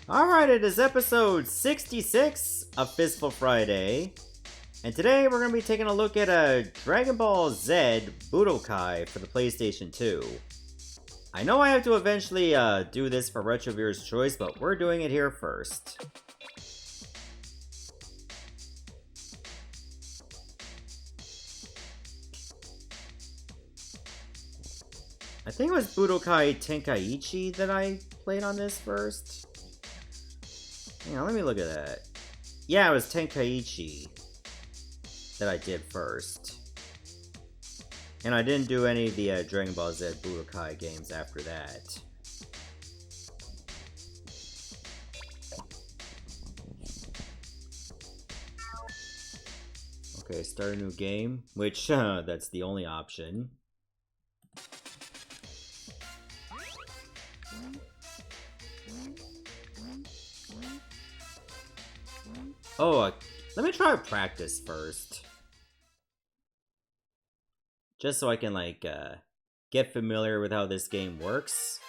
Alright, it is episode 66 of Fistful Friday, and today we're going to be taking a look at a Dragon Ball Z Budokai for the PlayStation 2. I know I have to eventually do this for Retro Viewer's Choice, but we're doing it here first. I think it was Budokai Tenkaichi that I played on this first. Hang on, let me look at that. Yeah, it was Tenkaichi that I did first. And I didn't do any of the Dragon Ball Z Budokai games after that. Okay, start a new game, which that's the only option. Oh, let me try practice first. Just so I can, like, get familiar with how this game works.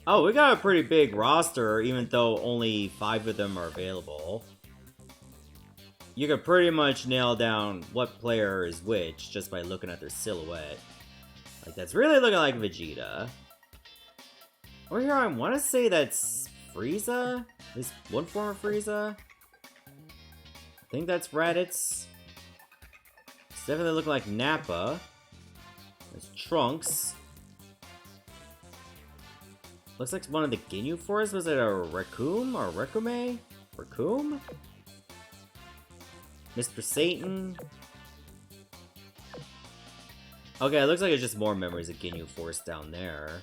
Oh, we got a pretty big roster, even though only 5 of them are available. You can pretty much nail down what player is which just by looking at their silhouette. Like, that's really looking like Vegeta. Over here, I want to say that's Frieza? At least one form of Frieza? I think that's Raditz. It's definitely looking like Nappa. There's Trunks. Looks like one of the Ginyu Force. Was it a Raccoon or Rekume? Raccoon? Mr. Satan. Okay, it looks like it's just more memories of Ginyu Force down there.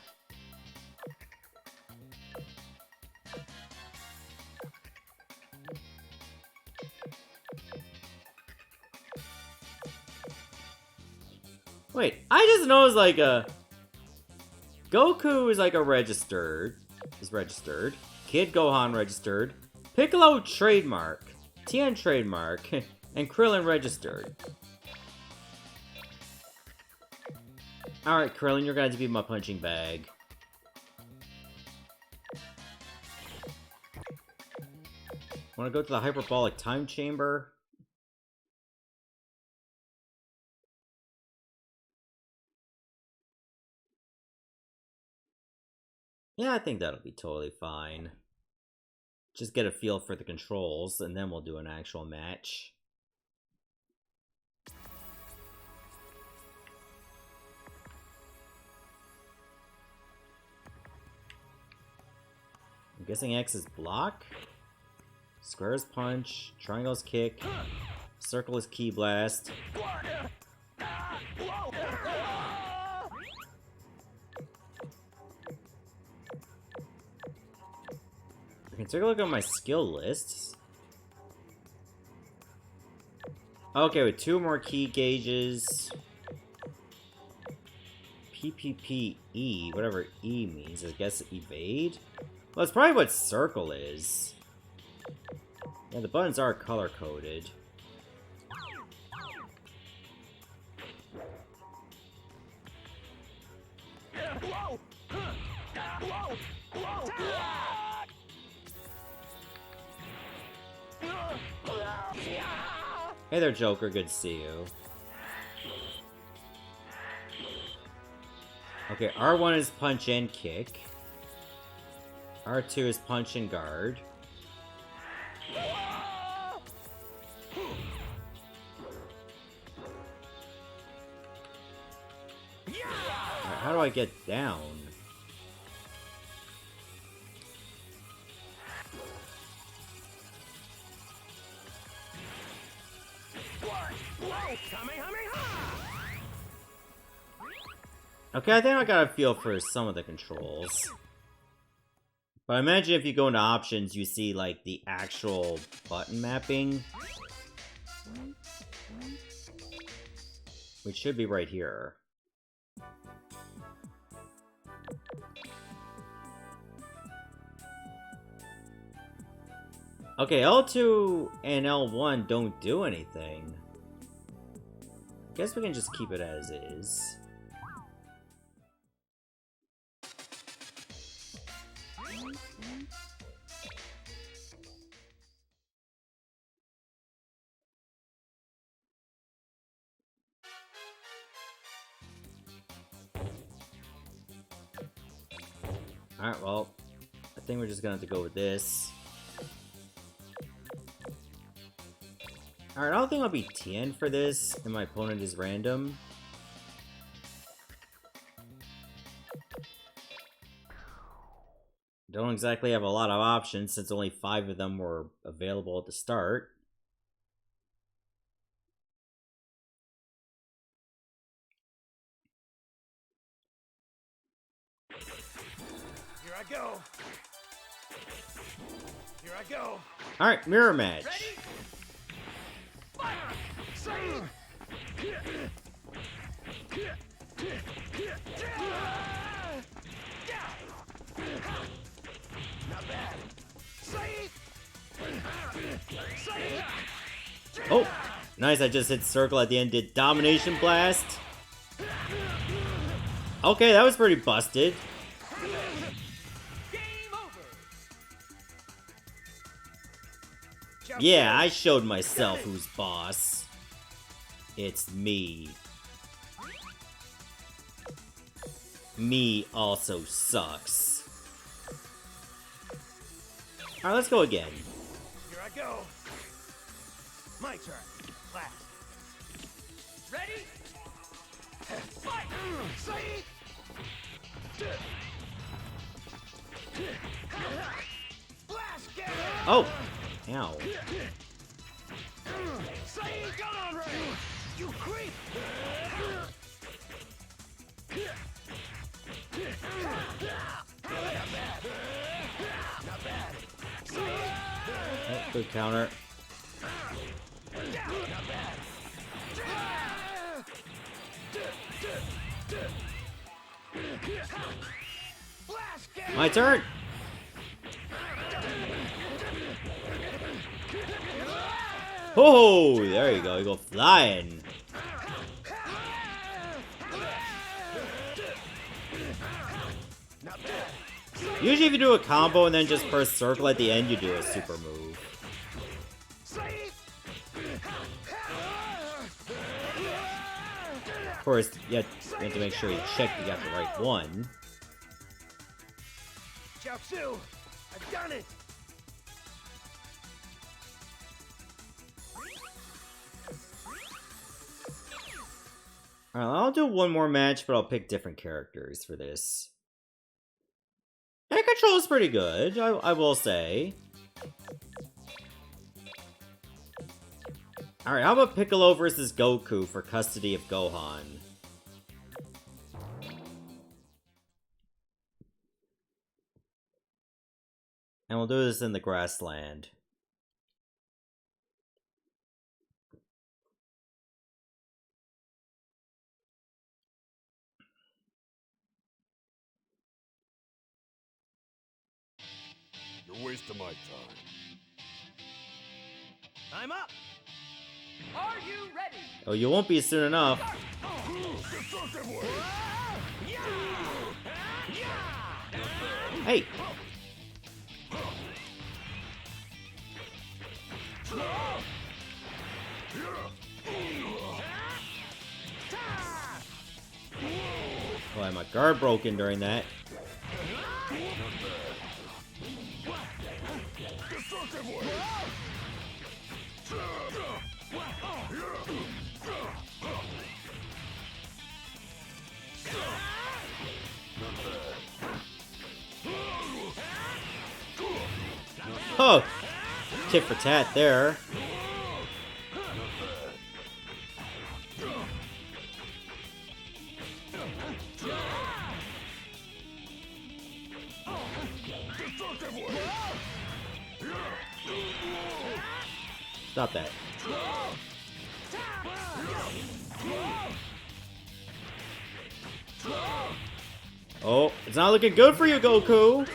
Wait, I just noticed like Goku is like is registered. Kid Gohan registered. Piccolo trademark. Tien trademark. And Krillin registered. Alright, Krillin, you're going to be my punching bag. Wanna go to the hyperbolic time chamber? Yeah, I think that'll be totally fine. Just get a feel for the controls, and then we'll do an actual match. I'm guessing X is block, square is punch, triangle is kick, circle is ki blast. I can take a look at my skill lists. Okay, with 2 more key gauges. PPPE, whatever E means, I guess evade? Well, that's probably what circle is. Yeah, the buttons are color-coded. Hey there, Joker. Good to see you. Okay, R1 is punch and kick. R2 is punch and guard. Alright, how do I get down? Okay, I think I got a feel for some of the controls. But I imagine if you go into options, you see, like, the actual button mapping. Which should be right here. Okay, L2 and L1 don't do anything. Guess we can just keep it as is. Alright, well, I think we're just gonna have to go with this. Alright, I don't think I'll be Tien for this, and my opponent is random. Don't exactly have a lot of options since only 5 of them were available at the start. Here I go. Here I go. Alright, mirror match. Ready? Fire! Say! Not bad. Say! Say! Oh, nice, I just hit circle at the end, did Domination Blast. Okay, that was pretty busted. Game over. Yeah, I showed myself who's boss. It's me. Me also sucks. Alright, let's go again. Here I go. My turn. Last. Ready? Fight! Say! Blast cannon! Oh! Ow. Say, gun on right! You creep! Not bad. Not bad. Oh, good counter. Not bad. Blast cannon! My turn! Oh, there you go, you go flying. Usually if you do a combo and then just press circle at the end, you do a super move. Of course, you have to make sure you check you got the right one. Jiao-Tzu, I've done it! Alright, I'll do one more match, but I'll pick different characters for this. Air control is pretty good, I will say. Alright, how about Piccolo versus Goku for custody of Gohan? And we'll do this in the grassland. You're wasting my time. I'm up! Are you ready? Oh, you won't be soon enough. Hey! Oh, my guard broken during that. Oh! Tit for tat there. Stop that. Oh, it's not looking good for you, Goku!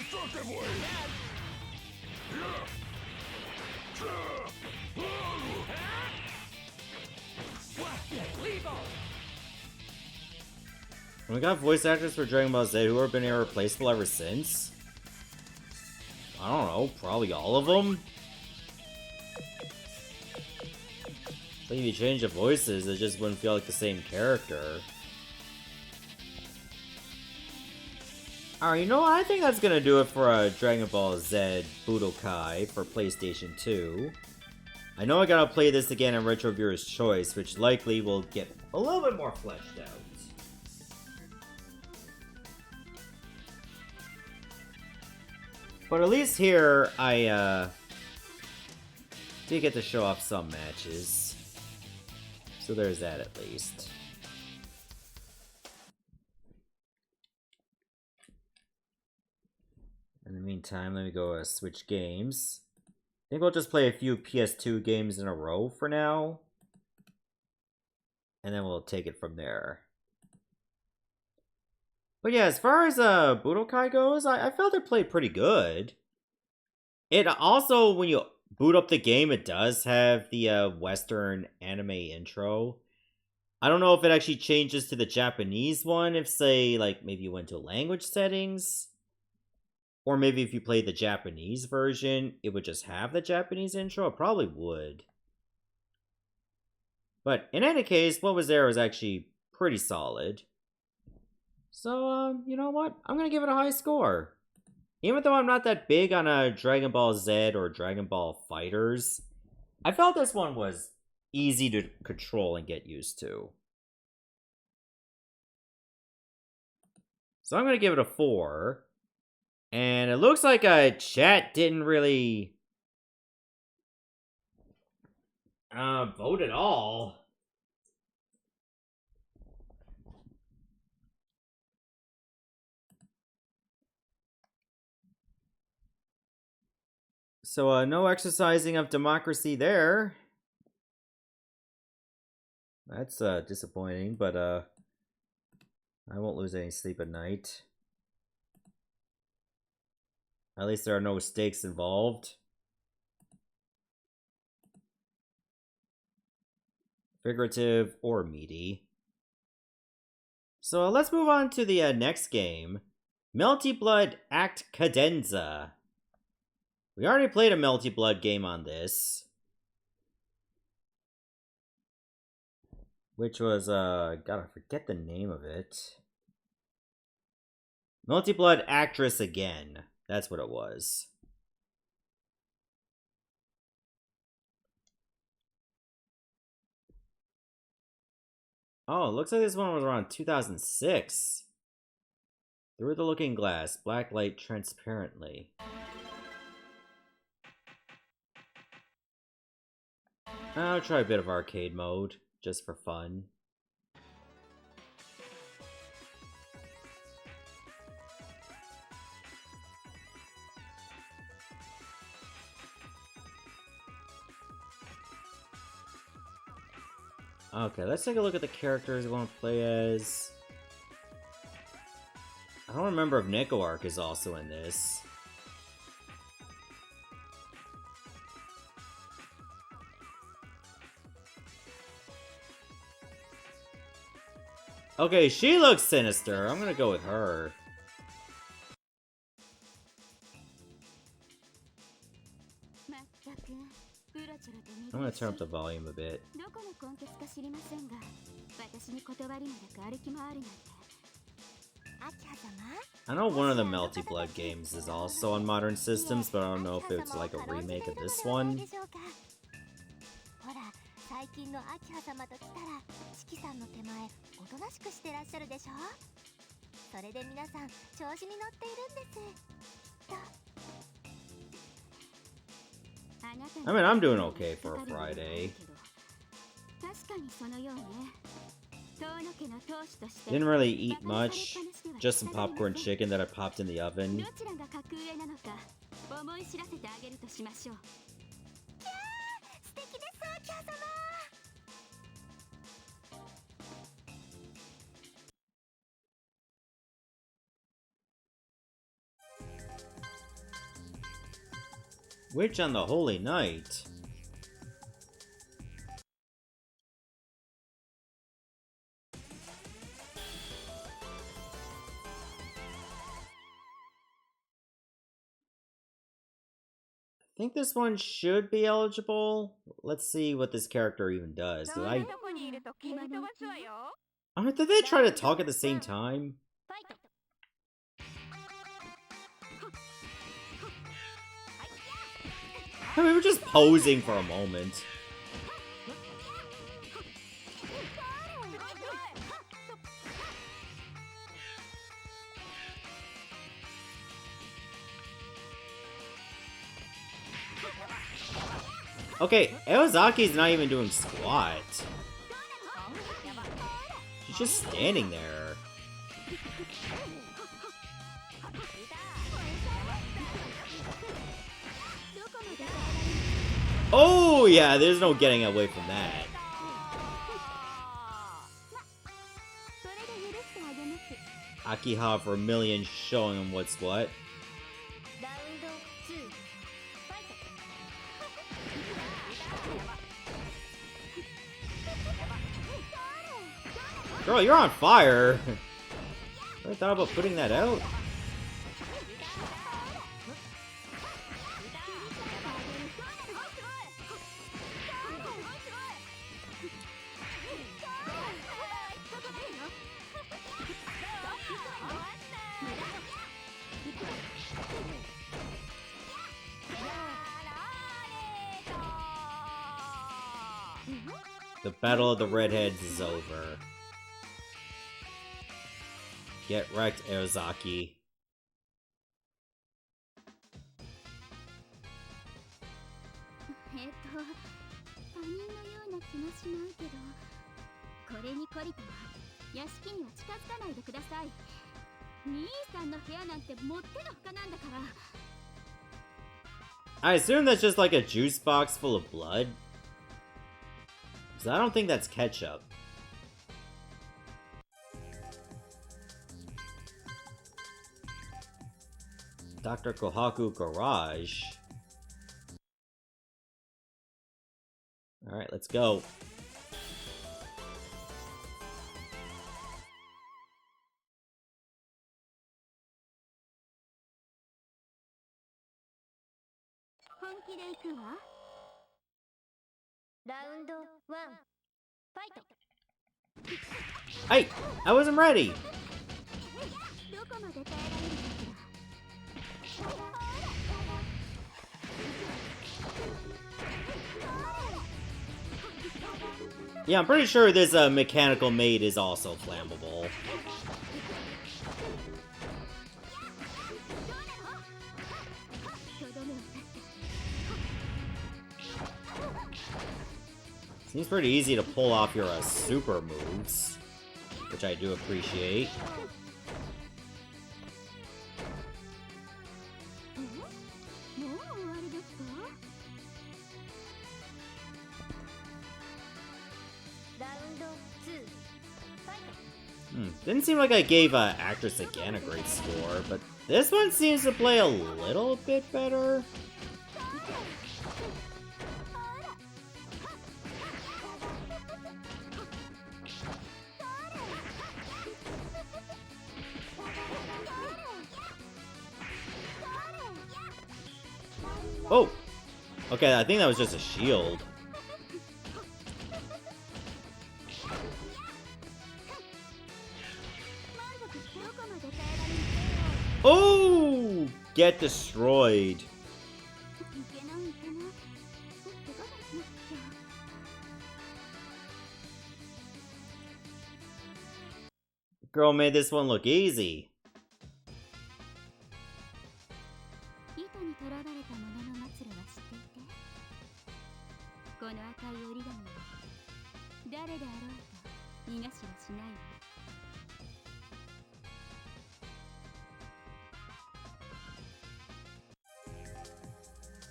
We got voice actors for Dragon Ball Z who have been irreplaceable ever since. I don't know, probably all of them? I think if you change the voices, it just wouldn't feel like the same character. Alright, you know what? I think that's gonna do it for Dragon Ball Z Budokai for PlayStation 2. I know I gotta play this again in Retro Viewer's Choice, which likely will get a little bit more fleshed out. But at least here, I did get to show off some matches. So there's that at least. In the meantime, let me go switch games. I think we'll just play a few PS2 games in a row for now. And then we'll take it from there. But yeah, as far as Budokai goes, I felt it played pretty good. It also, when you boot up the game, it does have the Western anime intro. I don't know if it actually changes to the Japanese one, if, say, like, maybe you went to language settings. Or maybe if you played the Japanese version, it would just have the Japanese intro. It probably would. But in any case, what was there was actually pretty solid. So, you know what? I'm gonna give it a high score. Even though I'm not that big on Dragon Ball Z or Dragon Ball Fighters, I felt this one was easy to control and get used to. So I'm gonna give it a 4. And it looks like chat didn't really vote at all. So no exercising of democracy there. That's disappointing, but I won't lose any sleep at night. At least there are no stakes involved. Figurative or meaty. So let's move on to the next game. Melty Blood Act Cadenza. We already played a Melty Blood game on this. Which was, gotta forget the name of it. Melty Blood Actress Again. That's what it was. Oh, it looks like this one was around 2006. Through the Looking Glass, black light transparently. I'll try a bit of arcade mode, just for fun. Okay, let's take a look at the characters I want to play as. I don't remember if Neko Arc is also in this. Okay, she looks sinister. I'm gonna go with her. I'm gonna turn up the volume a bit. I know one of the Melty Blood games is also on modern systems, but I don't know if it's like a remake of this one. I mean, I'm doing okay for a Friday. Didn't really eat much, just some popcorn chicken that I popped in the oven. Witch on the Holy Night. I think this one should be eligible. Let's see what this character even does. Did they try to talk at the same time? We were just posing for a moment. Okay, Eozaki's not even doing squat. She's just standing there. Oh yeah, there's no getting away from that. Akiha Vermilion showing him what's what. Girl, you're on fire! I thought about putting that out. The Battle of the Redheads is over. Get wrecked, Eozaki. I assume that's just like a juice box full of blood. Because I don't think that's ketchup. Dr. Kohaku Garage. Alright, let's go. Hey! I wasn't ready! Yeah, I'm pretty sure this mechanical maid is also flammable. Seems pretty easy to pull off your super moves, which I do appreciate. Didn't seem like I gave Actress again a great score, but this one seems to play a little bit better. Oh! Okay, I think that was just a shield. Oh! Get destroyed. Girl made this one look easy.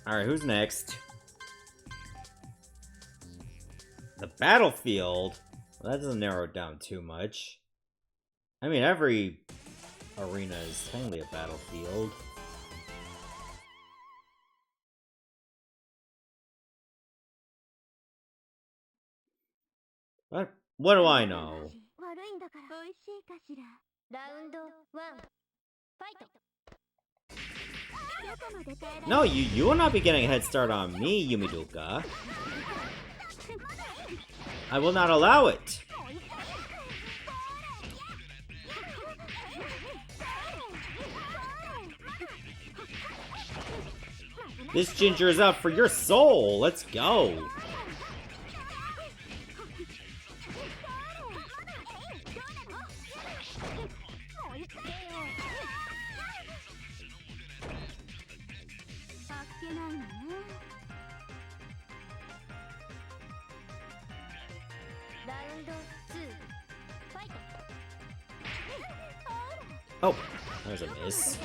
Alright, who's next? The battlefield? Well, that doesn't narrow it down too much. I mean, every arena is technically a battlefield. What do I know? No, you will not be getting a head start on me, Yumiduka. I will not allow it. This ginger is out for your soul. Let's go. Oh, there's a miss.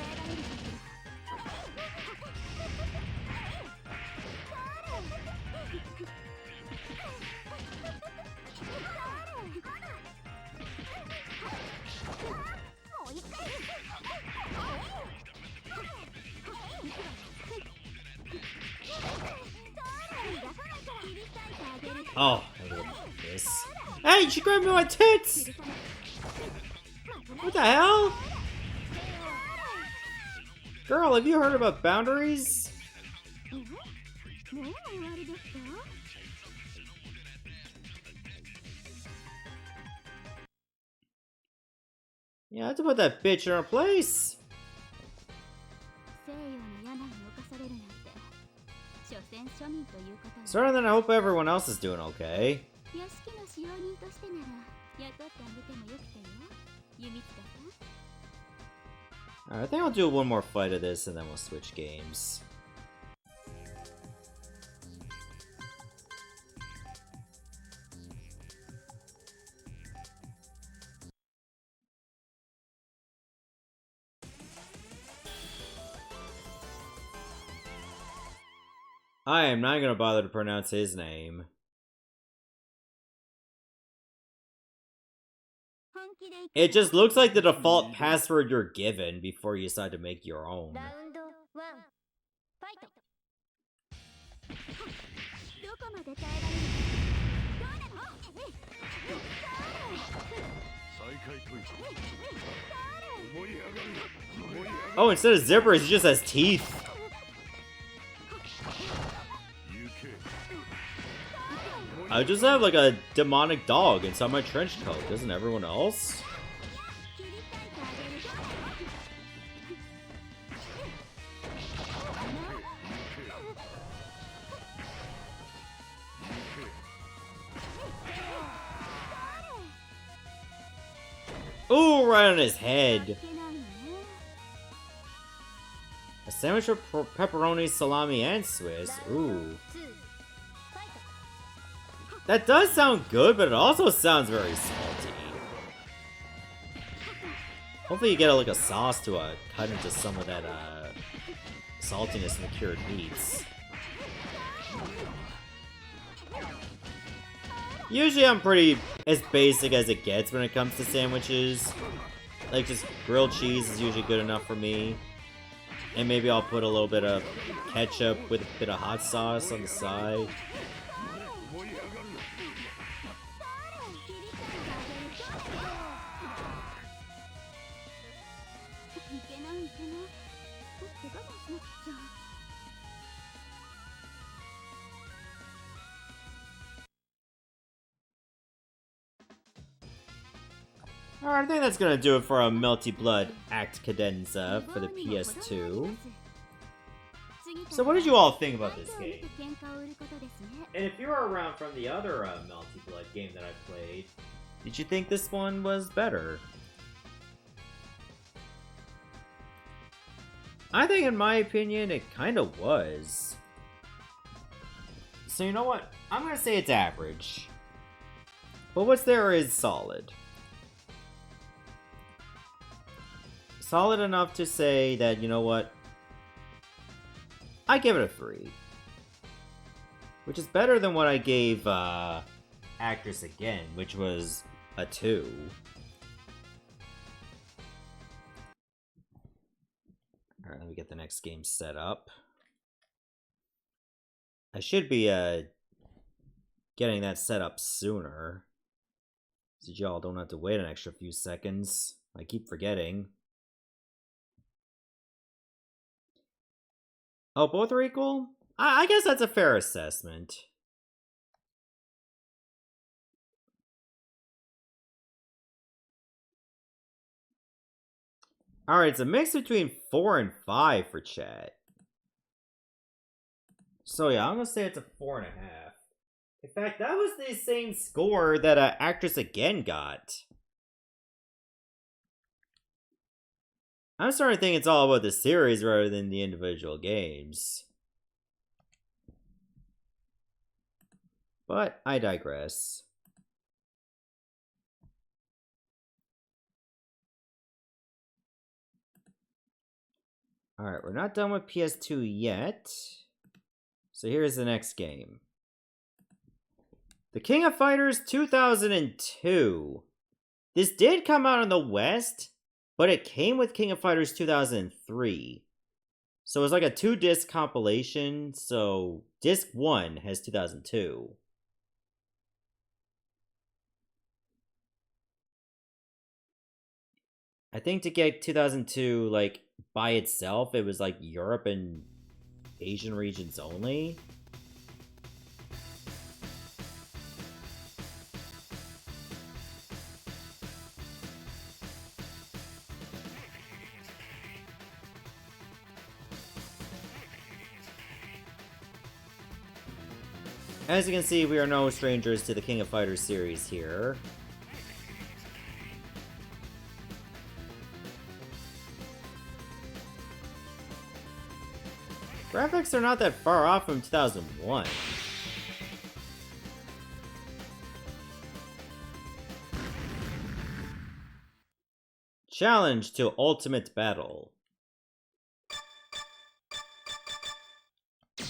Oh, I will miss. Hey, she grabbed me my tits! What the hell? Girl, have you heard about boundaries? Yeah, I have to put that bitch in her place. Sorry, then I hope everyone else is doing okay. Alright, I think I'll do one more fight of this and then we'll switch games. I am not gonna bother to pronounce his name. It just looks like the default password you're given before you decide to make your own. Oh, instead of zippers, he just has teeth. I just have like a demonic dog inside my trench coat. Doesn't everyone else? Ooh, right on his head. A sandwich with pepperoni, salami, and Swiss. Ooh. That does sound good, but it also sounds very salty. Hopefully you get like a sauce to cut into some of that saltiness in the cured meats. Usually I'm pretty as basic as it gets when it comes to sandwiches. Like just grilled cheese is usually good enough for me. And maybe I'll put a little bit of ketchup with a bit of hot sauce on the side. Alright, I think that's gonna do it for a Melty Blood Act Cadenza for the PS2. So what did you all think about this game? And if you were around from the other Melty Blood game that I played, did you think this one was better? I think in my opinion it kinda was. So you know what? I'm gonna say it's average. But what's there is solid. Solid enough to say that, you know what? I give it a 3. Which is better than what I gave Actress Again, which was a 2. Alright, let me get the next game set up. I should be getting that set up sooner, so y'all don't have to wait an extra few seconds. I keep forgetting. Oh, both are equal? I guess that's a fair assessment. Alright, it's a mix between 4 and 5 for chat. So yeah, I'm gonna say it's a 4.5. In fact, that was the same score that Actress Again got. I'm starting to think it's all about the series rather than the individual games. But I digress. Alright, we're not done with PS2 yet. So here's the next game. The King of Fighters 2002. This did come out in the West, but it came with King of Fighters 2003. So it's like a 2-disc compilation, so disc 1 has 2002. I think to get 2002, like, by itself, it was like Europe and Asian regions only. As you can see, we are no strangers to the King of Fighters series here. Graphics are not that far off from 2001. Challenge to Ultimate Battle.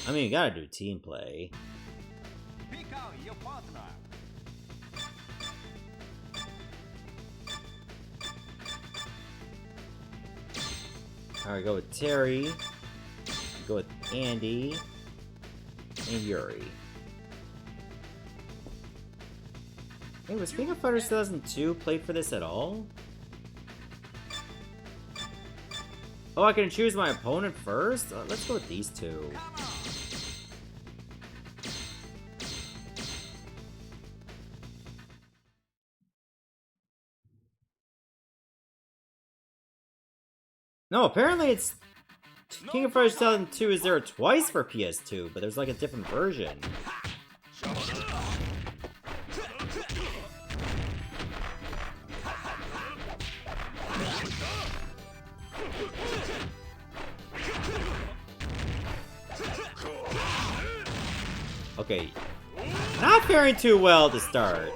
I mean, you gotta do team play. Pick out your partner. Alright, go with Terry. Go with Andy. And Yuri. Hey, was King of Fighters 2002 played for this at all? Oh, I can choose my opponent first? Let's go with these two. No, apparently it's King of Fighters 2002 is there twice for PS2, but there's like a different version. Okay, not faring too well to start.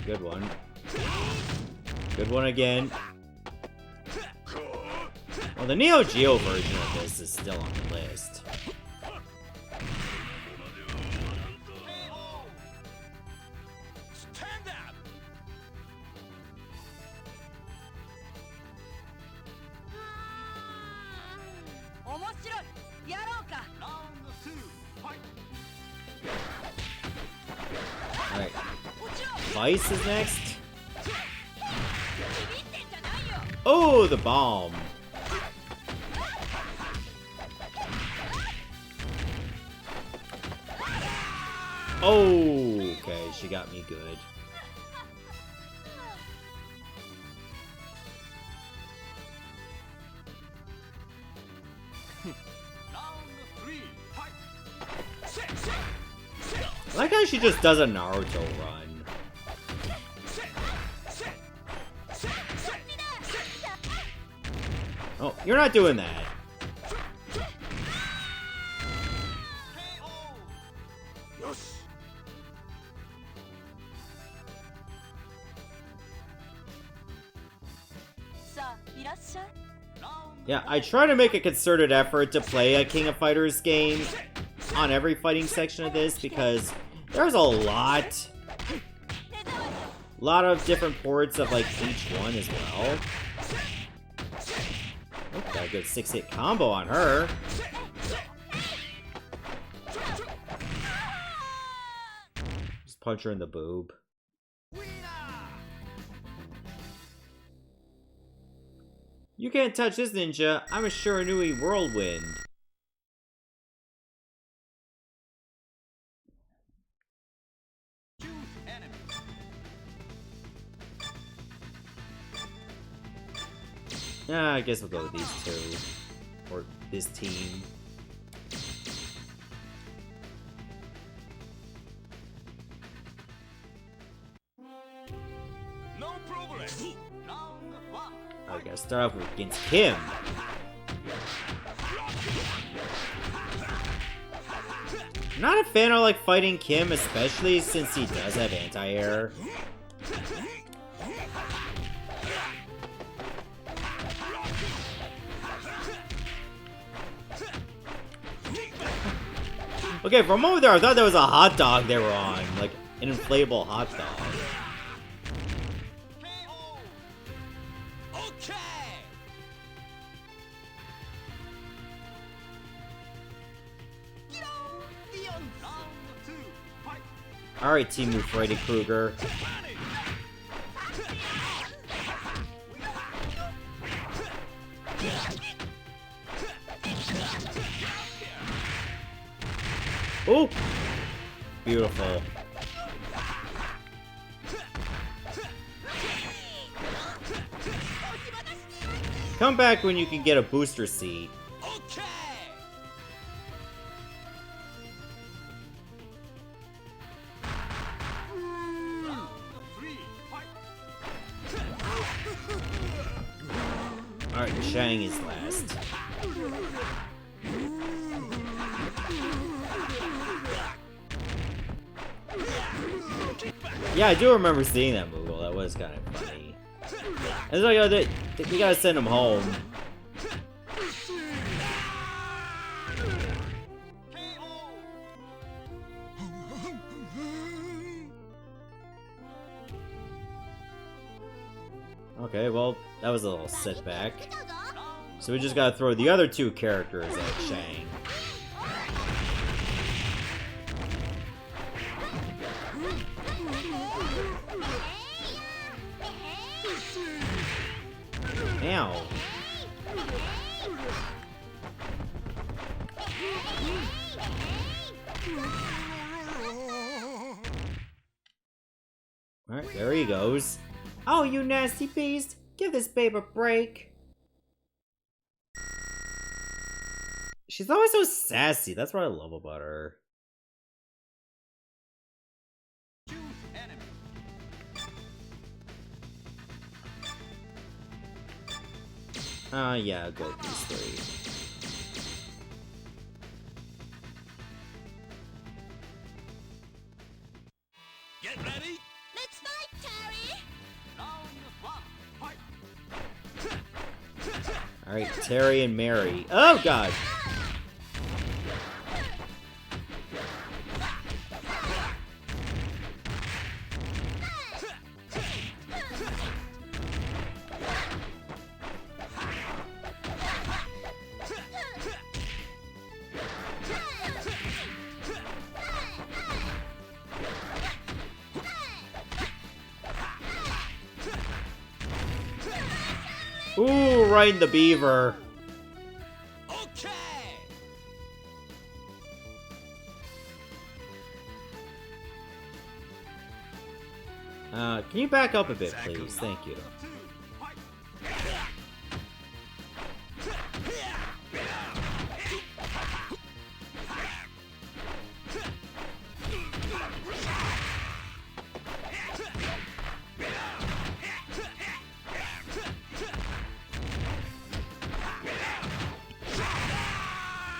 Good one. Good one again. Well, the Neo Geo version of this is still on the list. Stand up. Round 2. Fight. Alright. Vice is next. Oh, the bomb. Oh, okay, she got me good. Round 3. Fight. I like how she just does a Naruto run. Oh, you're not doing that. Yeah, I try to make a concerted effort to play a King of Fighters game on every fighting section of this because there's a lot of different ports of like each one as well. Oh, got a good 6-hit combo on her. Just punch her in the boob. You can't touch this ninja. I'm a Shiranui whirlwind. I guess we'll go with these two. Or this team. No problem. Round one. I gotta start off with against Kim. Not a fan of like fighting Kim, especially since he does have anti-air. Okay, for a moment there, I thought that was a hot dog they were on, like an inflatable hot dog. Okay. Beyond round two. Fight. All right, Team Freddy Krueger. Oh, beautiful. Come back when you can get a booster seat. Okay. Round three. Fight. Alright, Shang is last. Yeah, I do remember seeing that move. That was kind of funny. It's like, we gotta send him home. Okay, well, that was a little setback. So we just gotta throw the other two characters at Shang. Ow. Alright, there he goes. Oh, you nasty beast! Give this babe a break! She's always so sassy, that's what I love about her. Choose enemy. Yeah, I'll go with these three. Get ready. Let's fight, Terry. Round one. Fight. Alright, Terry and Mary. Oh, God! Ooh, right in the beaver. Okay. Can you back up a bit, please? Thank you.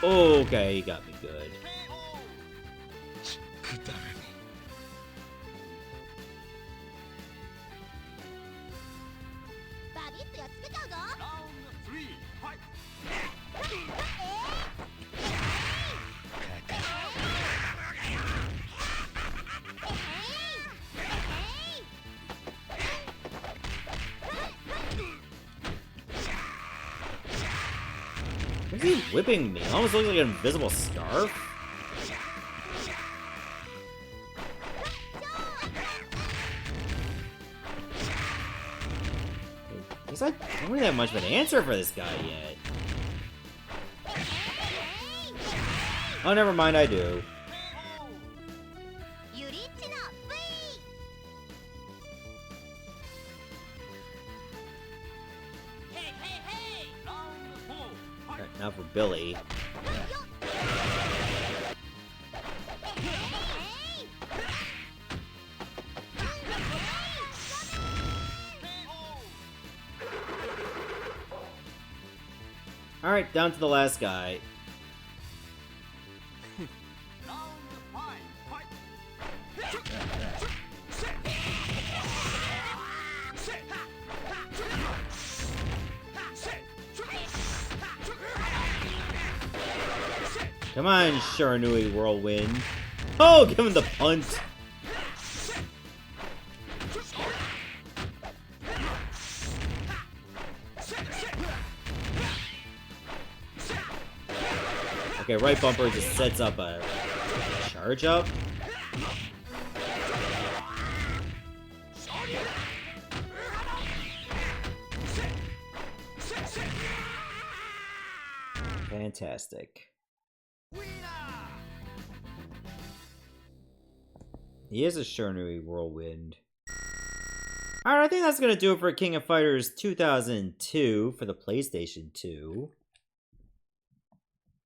Okay, he got me good. Round three. Fight. What's he whipping me? It almost looks like an invisible scarf. Because I don't really have much of an answer for this guy yet. Oh, never mind, I do. Hey, hey, hey! Now for Billy. Alright, down to the last guy. Come on, Sharanui Whirlwind. Oh, give him the punt. Okay, right bumper just sets up a charge up. Fantastic. He is a Sharanui Whirlwind. Alright, I think that's gonna do it for King of Fighters 2002 for the PlayStation 2.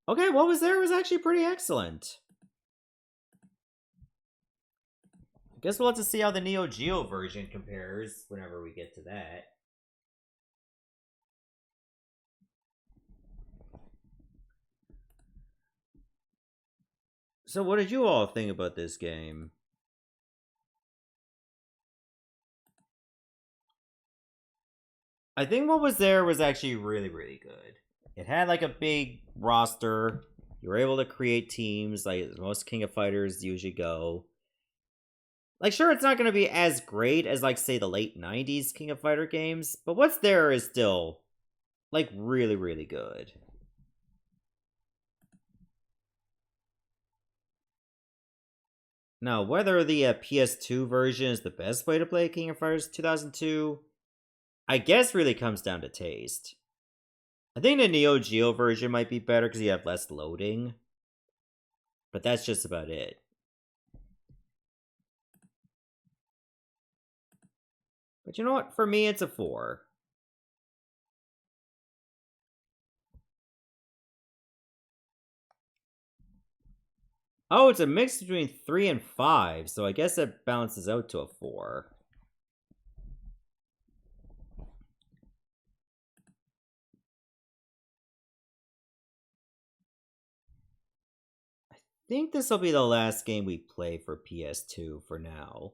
Okay, what was there was actually pretty excellent. I guess we'll have to see how the Neo Geo version compares whenever we get to that. So what did you all think about this game? I think what was there was actually really, really good. It had like a big roster. You were able to create teams like most King of Fighters usually go. Like, sure, it's not going to be as great as, like, say, the late 90s King of Fighter games, but what's there is still, like, really, really good. Now, whether the PS2 version is the best way to play King of Fighters 2002, I guess really comes down to taste. I think the Neo Geo version might be better because you have less loading, but that's just about it. But you know what? For me, it's a 4. Oh, it's a mix between 3 and 5, so I guess that balances out to a 4. I think this will be the last game we play for PS2 for now.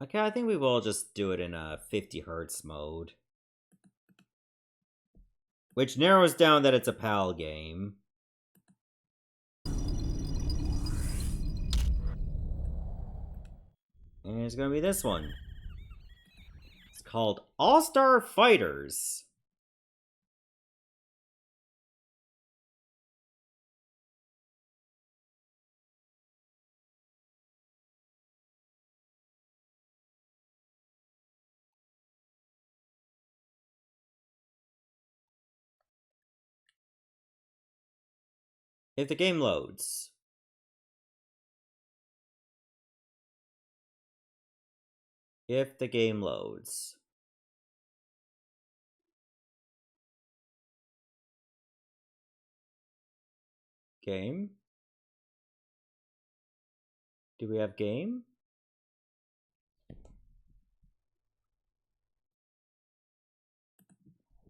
Okay, I think we will just do it in a 50 Hz mode. Which narrows down that it's a PAL game. And it's gonna be this one. It's called All-Star Fighters. If the game loads. If the game loads. Game? Do we have game?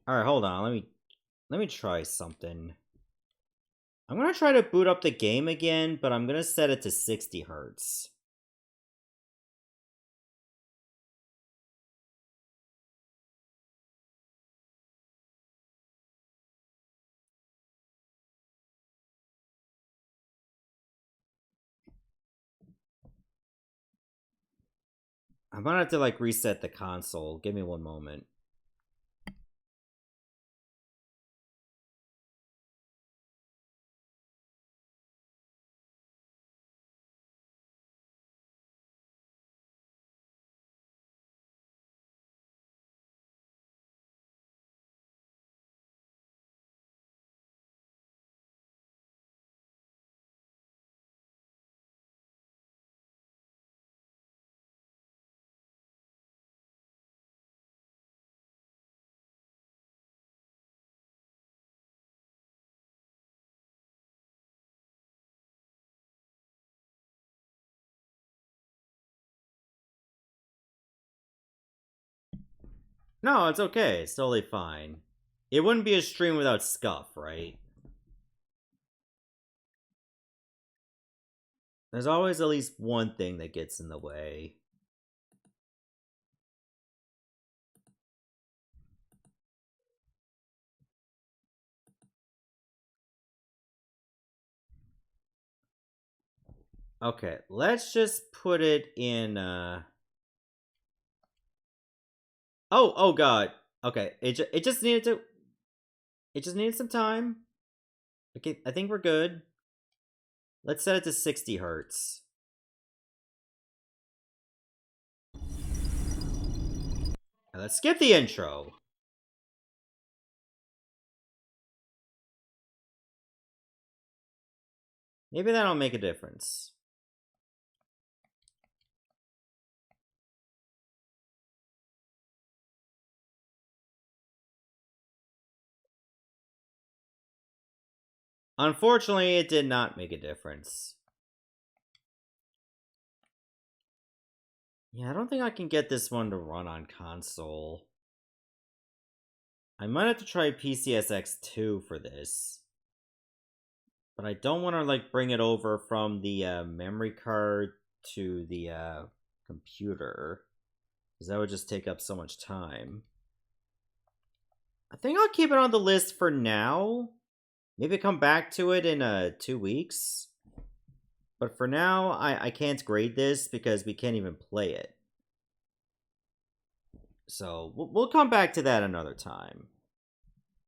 Alright, hold on. Let me try something. I'm gonna try to boot up the game again, but I'm gonna set it to 60 Hz. I'm gonna have to like reset the console. Give me one moment. No, it's okay. It's totally fine. It wouldn't be a stream without scuff, right? There's always at least one thing that gets in the way. Okay, let's just put it in, Oh god. Okay, it just needed to... It just needed some time. Okay, I think we're good. Let's set it to 60 hertz. Now let's skip the intro. Maybe that'll make a difference. Unfortunately, it did not make a difference. Yeah, I don't think I can get this one to run on console. I might have to try PCSX2 for this. But I don't want to, like, bring it over from the memory card to the computer. Because that would just take up so much time. I think I'll keep it on the list for now. Maybe come back to it in 2 weeks. But for now, I can't grade this because we can't even play it. So we'll come back to that another time.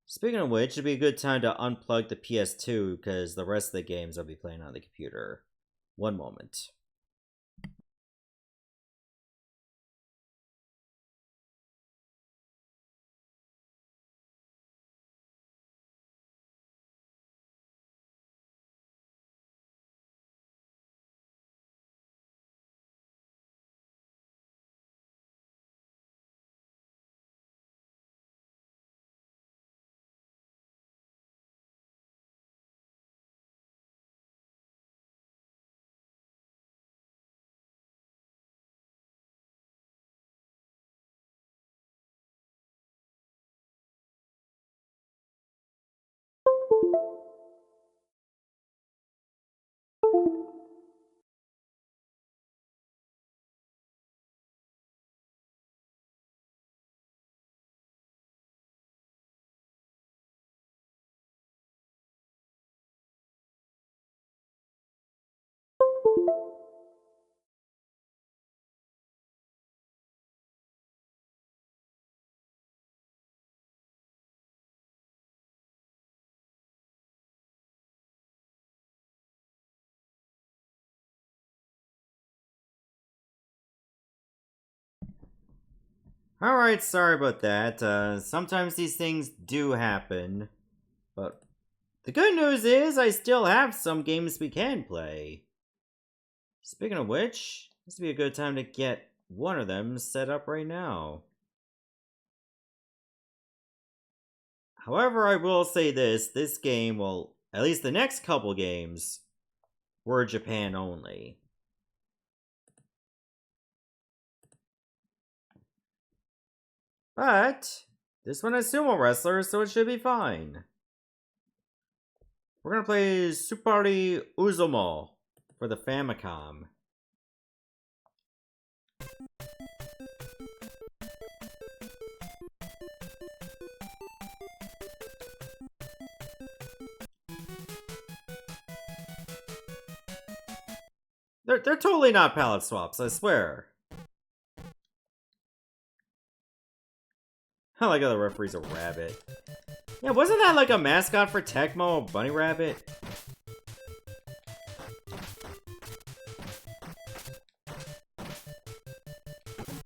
Speaking of which, it'd be a good time to unplug the PS2 because the rest of the games I'll be playing on the computer. One moment. Alright, sorry about that. Sometimes these things do happen. But the good news is I still have some games we can play. Speaking of which, this would be a good time to get one of them set up right now. However, I will say this game, well, at least the next couple games, were Japan only. But this one has sumo wrestlers, so it should be fine. We're gonna play Tsuppari Oozumou for the Famicom. They're totally not palette swaps, I swear. I like how the referee's a rabbit. Yeah, wasn't that like a mascot for Tecmo, a bunny rabbit?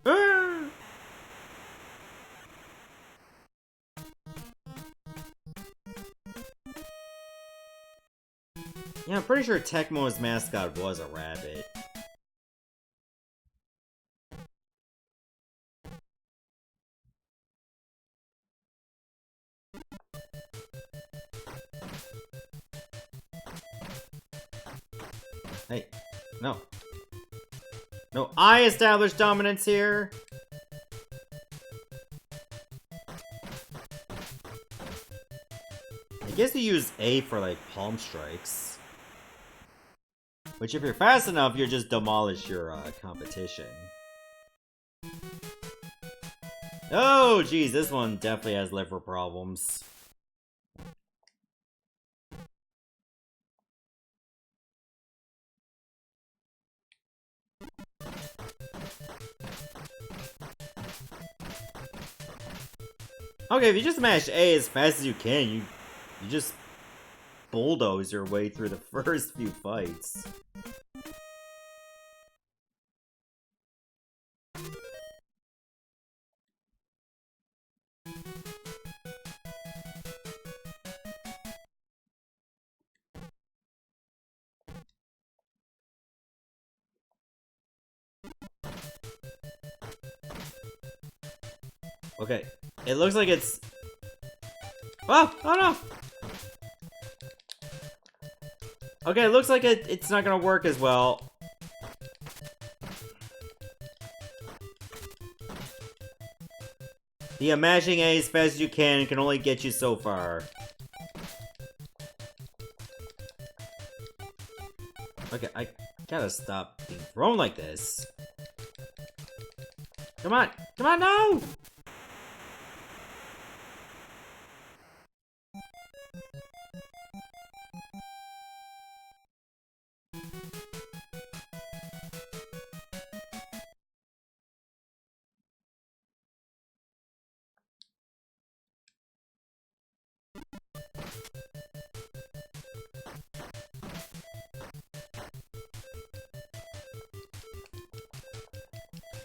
Ah! Yeah, I'm pretty sure Tecmo's mascot was a rabbit. Hey, no. No, I established dominance here. I guess you use A for like palm strikes. Which if you're fast enough, you just demolish your competition. Oh, geez, this one definitely has liver problems. Okay, if you just mash A as fast as you can, you just bulldoze your way through the first few fights. Okay, it looks like it's... Oh! Oh no! Okay, it looks like it's not gonna work as well. The mashing A as fast as you can only get you so far. Okay, I gotta stop being thrown like this. Come on! Come on, no!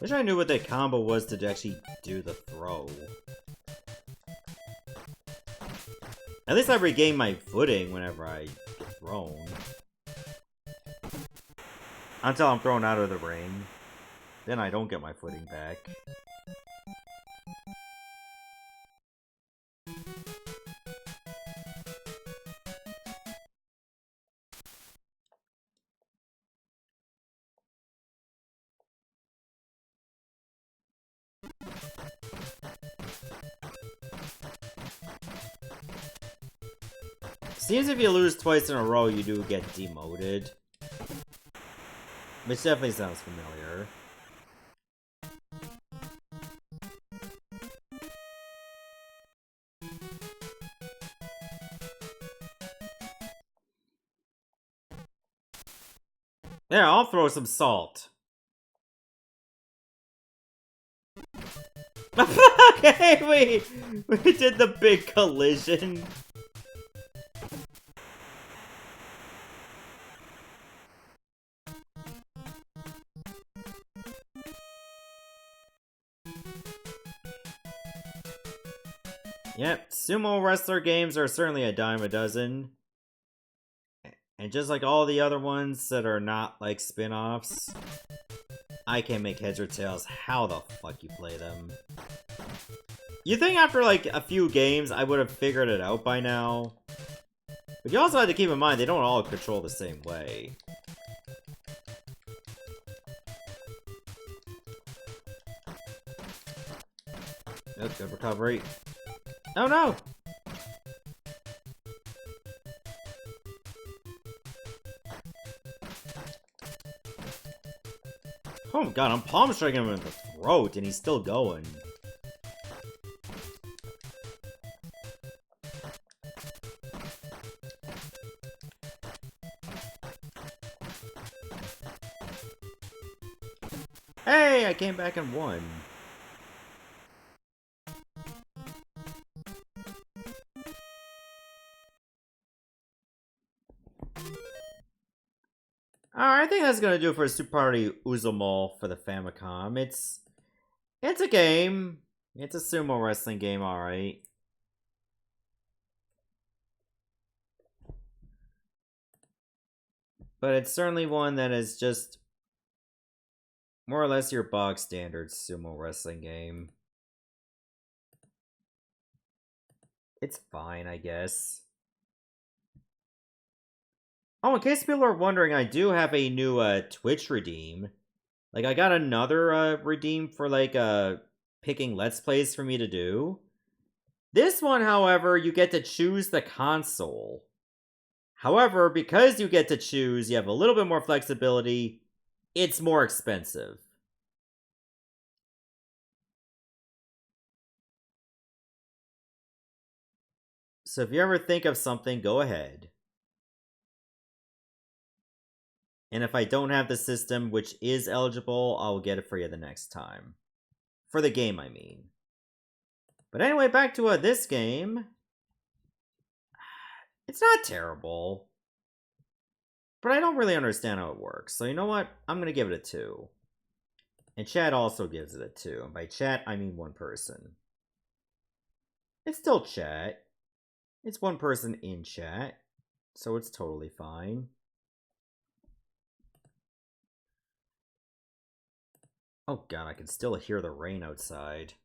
Wish I knew what that combo was to actually do the throw. At least I regain my footing whenever I get thrown. Until I'm thrown out of the ring. Then I don't get my footing back. Seems if you lose twice in a row, you do get demoted. Which definitely sounds familiar. There, I'll throw some salt. Okay, we did the big collision. Yep, sumo wrestler games are certainly a dime a dozen. And just like all the other ones that are not like spin-offs, I can't make heads or tails how the fuck you play them. You think after like a few games I would have figured it out by now? But you also have to keep in mind they don't all control the same way. That's good recovery. Oh no! Oh my god, I'm palm striking him in the throat and he's still going. Hey, I came back and won. Alright, I think that's gonna do it for Tsuppari Oozumou for the Famicom. It's a game. It's a sumo wrestling game, alright. But it's certainly one that is just more or less your bog standard sumo wrestling game. It's fine, I guess. Oh, in case people are wondering, I do have a new Twitch redeem. Like, I got another redeem for, like, picking Let's Plays for me to do. This one, however, you get to choose the console. However, because you get to choose, you have a little bit more flexibility. It's more expensive. So if you ever think of something, go ahead. And if I don't have the system, which is eligible, I'll get it for you the next time. For the game, I mean. But anyway, back to this game. It's not terrible. But I don't really understand how it works. So you know what? I'm going to give it a 2. And chat also gives it a 2. And by chat, I mean one person. It's still chat. It's one person in chat. So it's totally fine. Oh god, I can still hear the rain outside.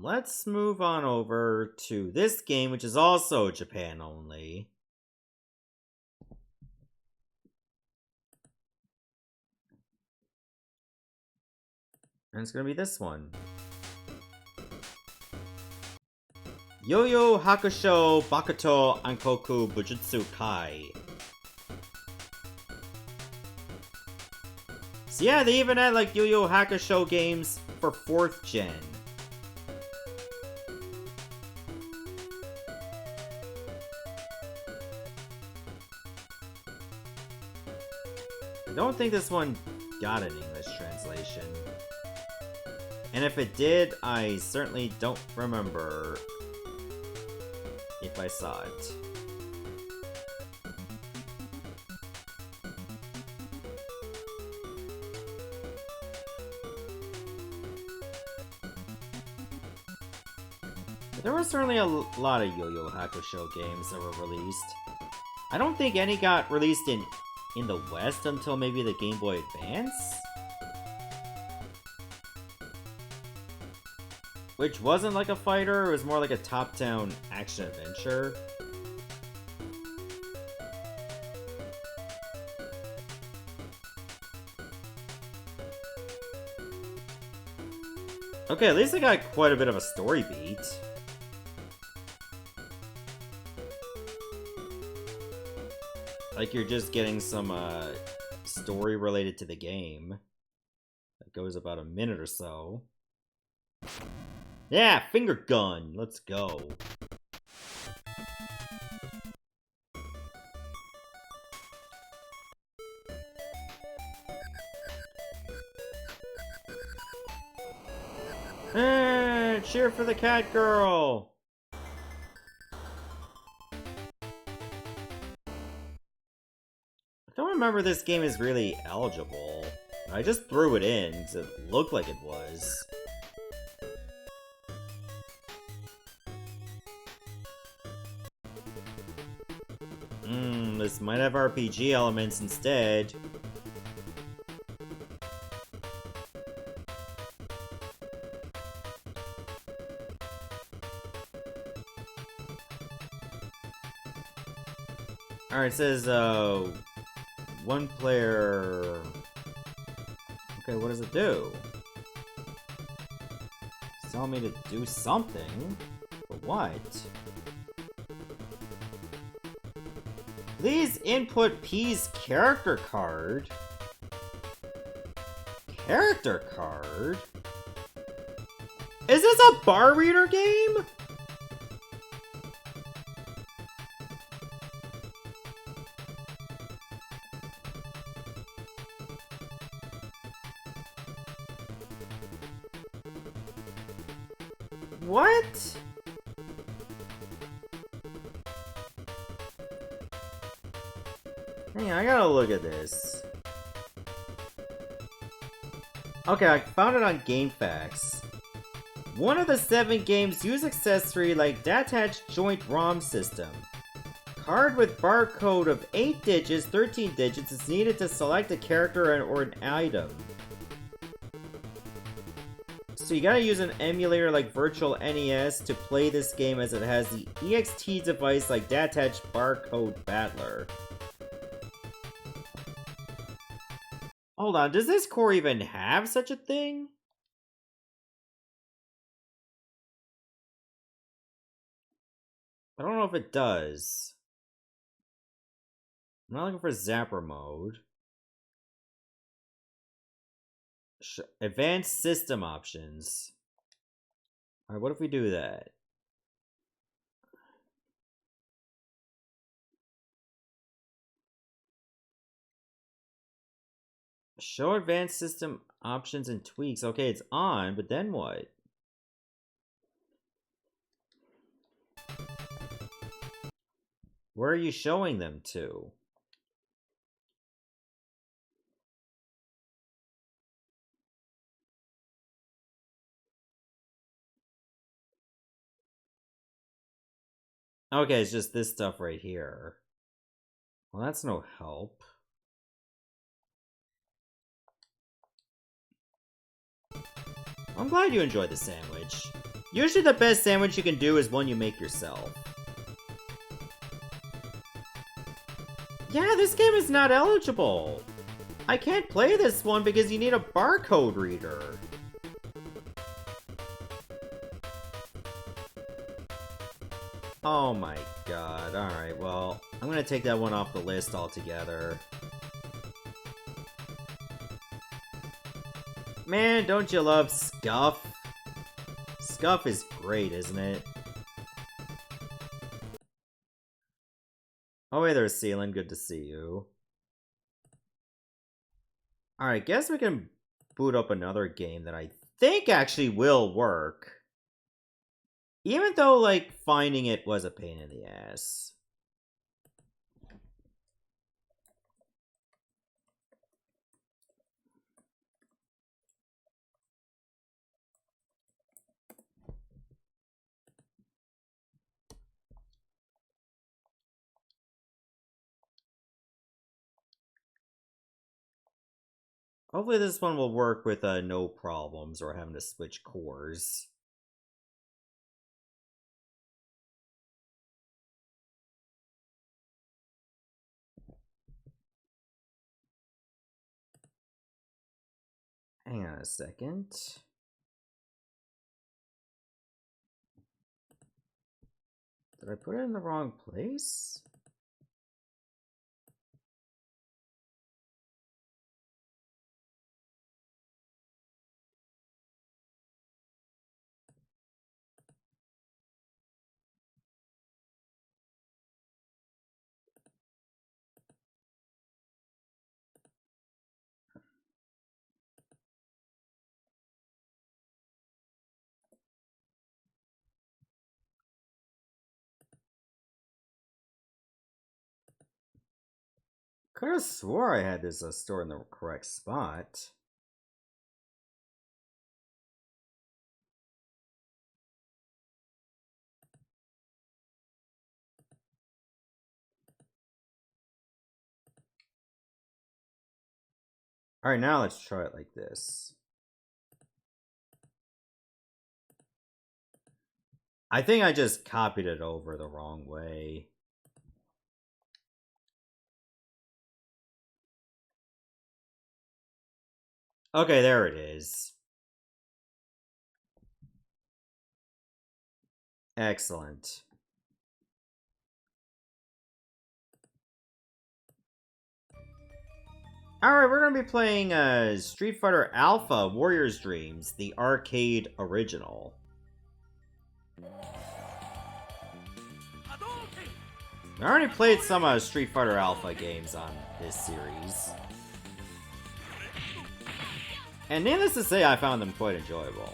Let's move on over to this game, which is also Japan only. And it's gonna be this one. Yo-Yo Hakusho Bakuto Ankoku Bujutsu Kai. So yeah, they even had like Yo-Yo Hakusho games for 4th gen. I don't think this one got an English translation. And if it did, I certainly don't remember if I saw it. There were certainly a lot of Yo-Yo Hakusho games that were released. I don't think any got released in the West until maybe the Game Boy Advance? Which wasn't like a fighter, it was more like a top-down action-adventure. Okay, at least I got quite a bit of a story beat. Like you're just getting some story related to the game. That goes about a minute or so. Yeah, finger gun. Let's go. Cheer for the cat girl. I don't remember this game is really eligible. I just threw it in because it looked like it was. This might have RPG elements instead. Alright, it says, one player... Okay, what does it do? It's telling me to do something, but what? Please input P's character card. Character card? Is this a bar reader game? What? Hey, I gotta look at this. Okay, I found it on GameFAQs. One of the 7 games use accessory like detached joint ROM system. Card with barcode of 8 digits, 13 digits is needed to select a character or an item. So you gotta use an emulator like Virtual NES to play this game as it has the EXT device like detached barcode battler. Hold on, does this core even have such a thing? I don't know if it does. I'm not looking for Zapper mode. Advanced system options. Alright, what if we do that? Show advanced system options and tweaks. Okay, it's on, but then what? Where are you showing them to? Okay, it's just this stuff right here. Well, that's no help. I'm glad you enjoyed the sandwich. Usually the best sandwich you can do is one you make yourself. Yeah, this game is not eligible. I can't play this one because you need a barcode reader. Oh my god, alright, well, I'm gonna take that one off the list altogether. Man, don't you love Scuff? Scuff is great, isn't it? Oh, hey there, Sealand. Good to see you. Alright, guess we can boot up another game that I think actually will work. Even though, like, finding it was a pain in the ass. Hopefully this one will work with no problems or having to switch cores. Hang on a second. Did I put it in the wrong place? Could have swore I had this stored in the correct spot. Alright, now let's try it like this. I think I just copied it over the wrong way. Okay, there it is. Excellent. Alright, we're gonna be playing Street Fighter Alpha Warrior's Dreams, the arcade original. I already played some Street Fighter Alpha games on this series. And needless to say, I found them quite enjoyable.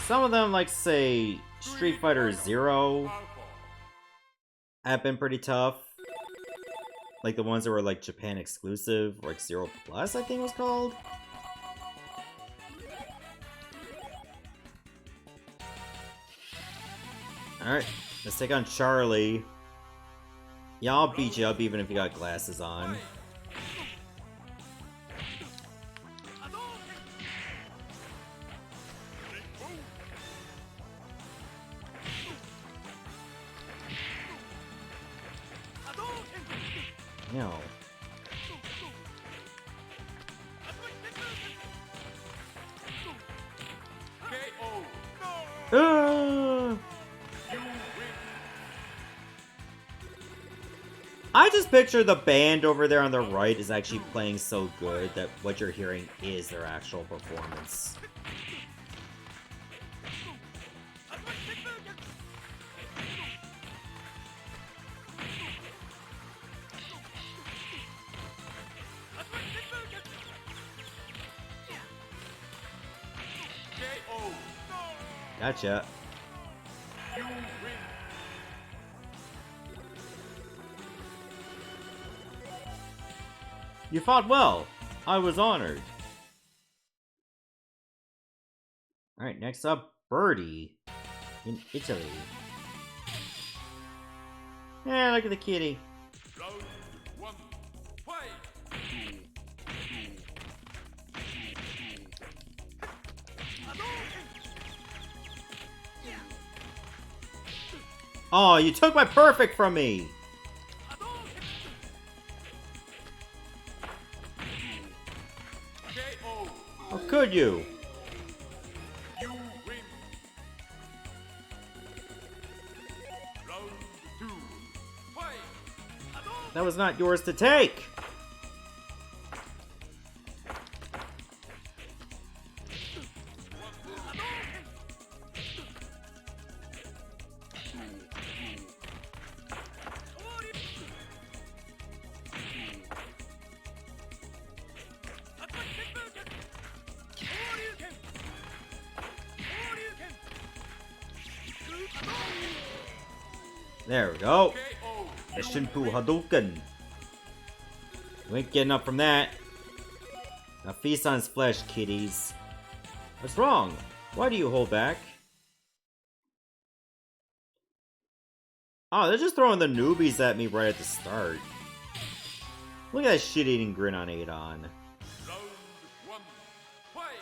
Some of them, like, say, Street Fighter Zero, have been pretty tough. Like the ones that were, like, Japan exclusive, like Zero Plus, I think it was called. Alright, let's take on Charlie. Yeah, I'll beat you up even if you got glasses on. No. I just picture the band over there on the right is actually playing so good that what you're hearing is their actual performance. Gotcha. You fought well. I was honored. Alright, next up, Birdie. In Italy. Yeah, look at the kitty. Round one, fight! Oh, you took my perfect from me! How could you? You win. Round two, fight! That was not yours to take! There we go. The Shinpu Hadouken. You ain't getting up from that. Now feast on his flesh, kiddies. What's wrong? Why do you hold back? Oh, they're just throwing the newbies at me right at the start. Look at that shit-eating grin on Adon. Round one, fight!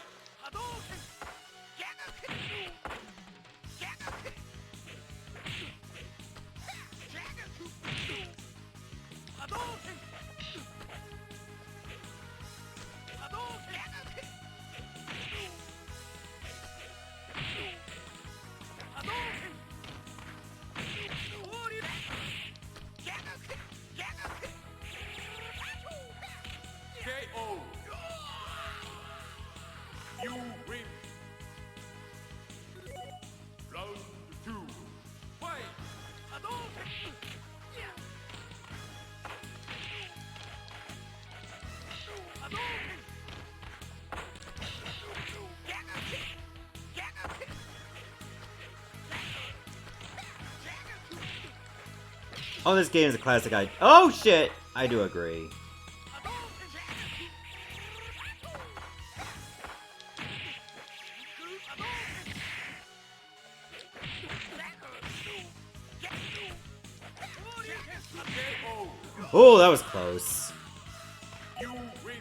KO! You win! Round two, fight! Oh, this game is a classic. Oh shit! I do agree. Oh, that was close. You win!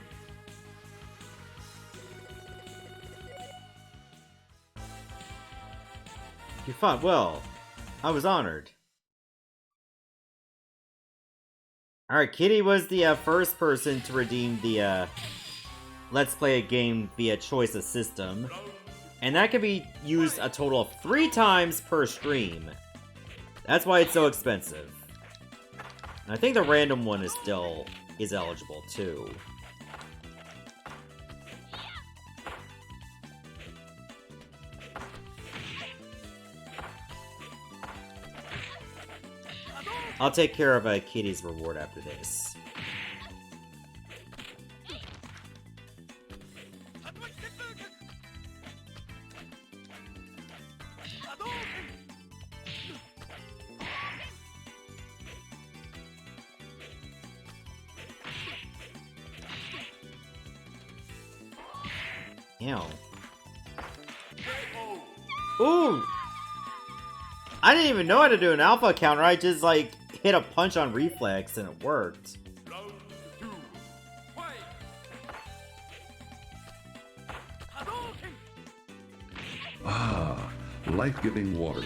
You fought well. I was honored. Alright, Kitty was the first person to redeem the Let's Play a Game via choice of system. And that can be used a total of 3 times per stream. That's why it's so expensive. And I think the random one is eligible too. I'll take care of Kitty's reward after this. Ew. Ooh! I didn't even know how to do an alpha counter, I just like hit a punch on reflex and it worked. Round two, fight! Ah, life-giving water,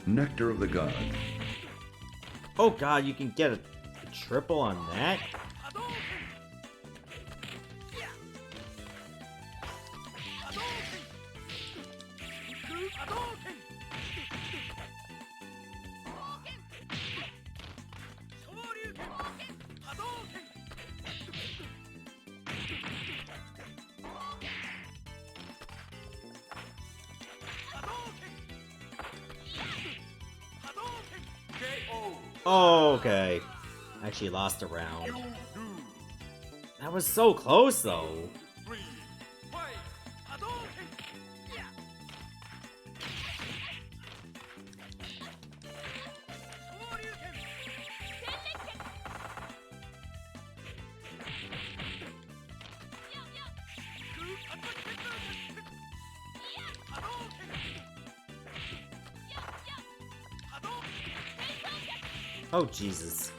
nectar of the gods. Oh god, you can get a triple on that? Oh, okay. Actually lost a round. You do. That was so close, though. 3, fight! Oh, Jesus.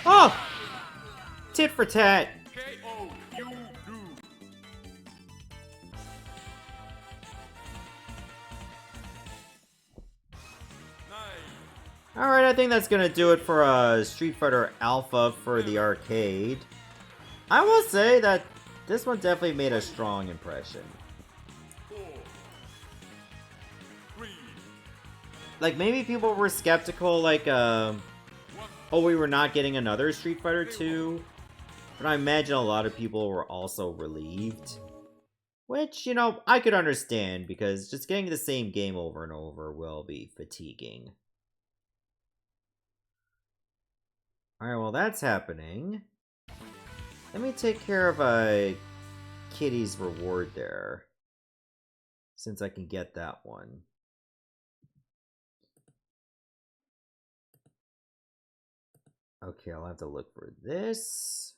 Oh! Tit for tat. KO! You do. Nice. Alright, I think that's gonna do it for Street Fighter Alpha for the arcade. I will say that this one definitely made a strong impression. 4, 3, Like, maybe people were skeptical, like, oh, we were not getting another Street Fighter 2. But I imagine a lot of people were also relieved. Which, you know, I could understand, because just getting the same game over and over will be fatiguing. Alright, well, that's happening. Let me take care of Kitty's reward there. Since I can get that one. Okay, I'll have to look for this.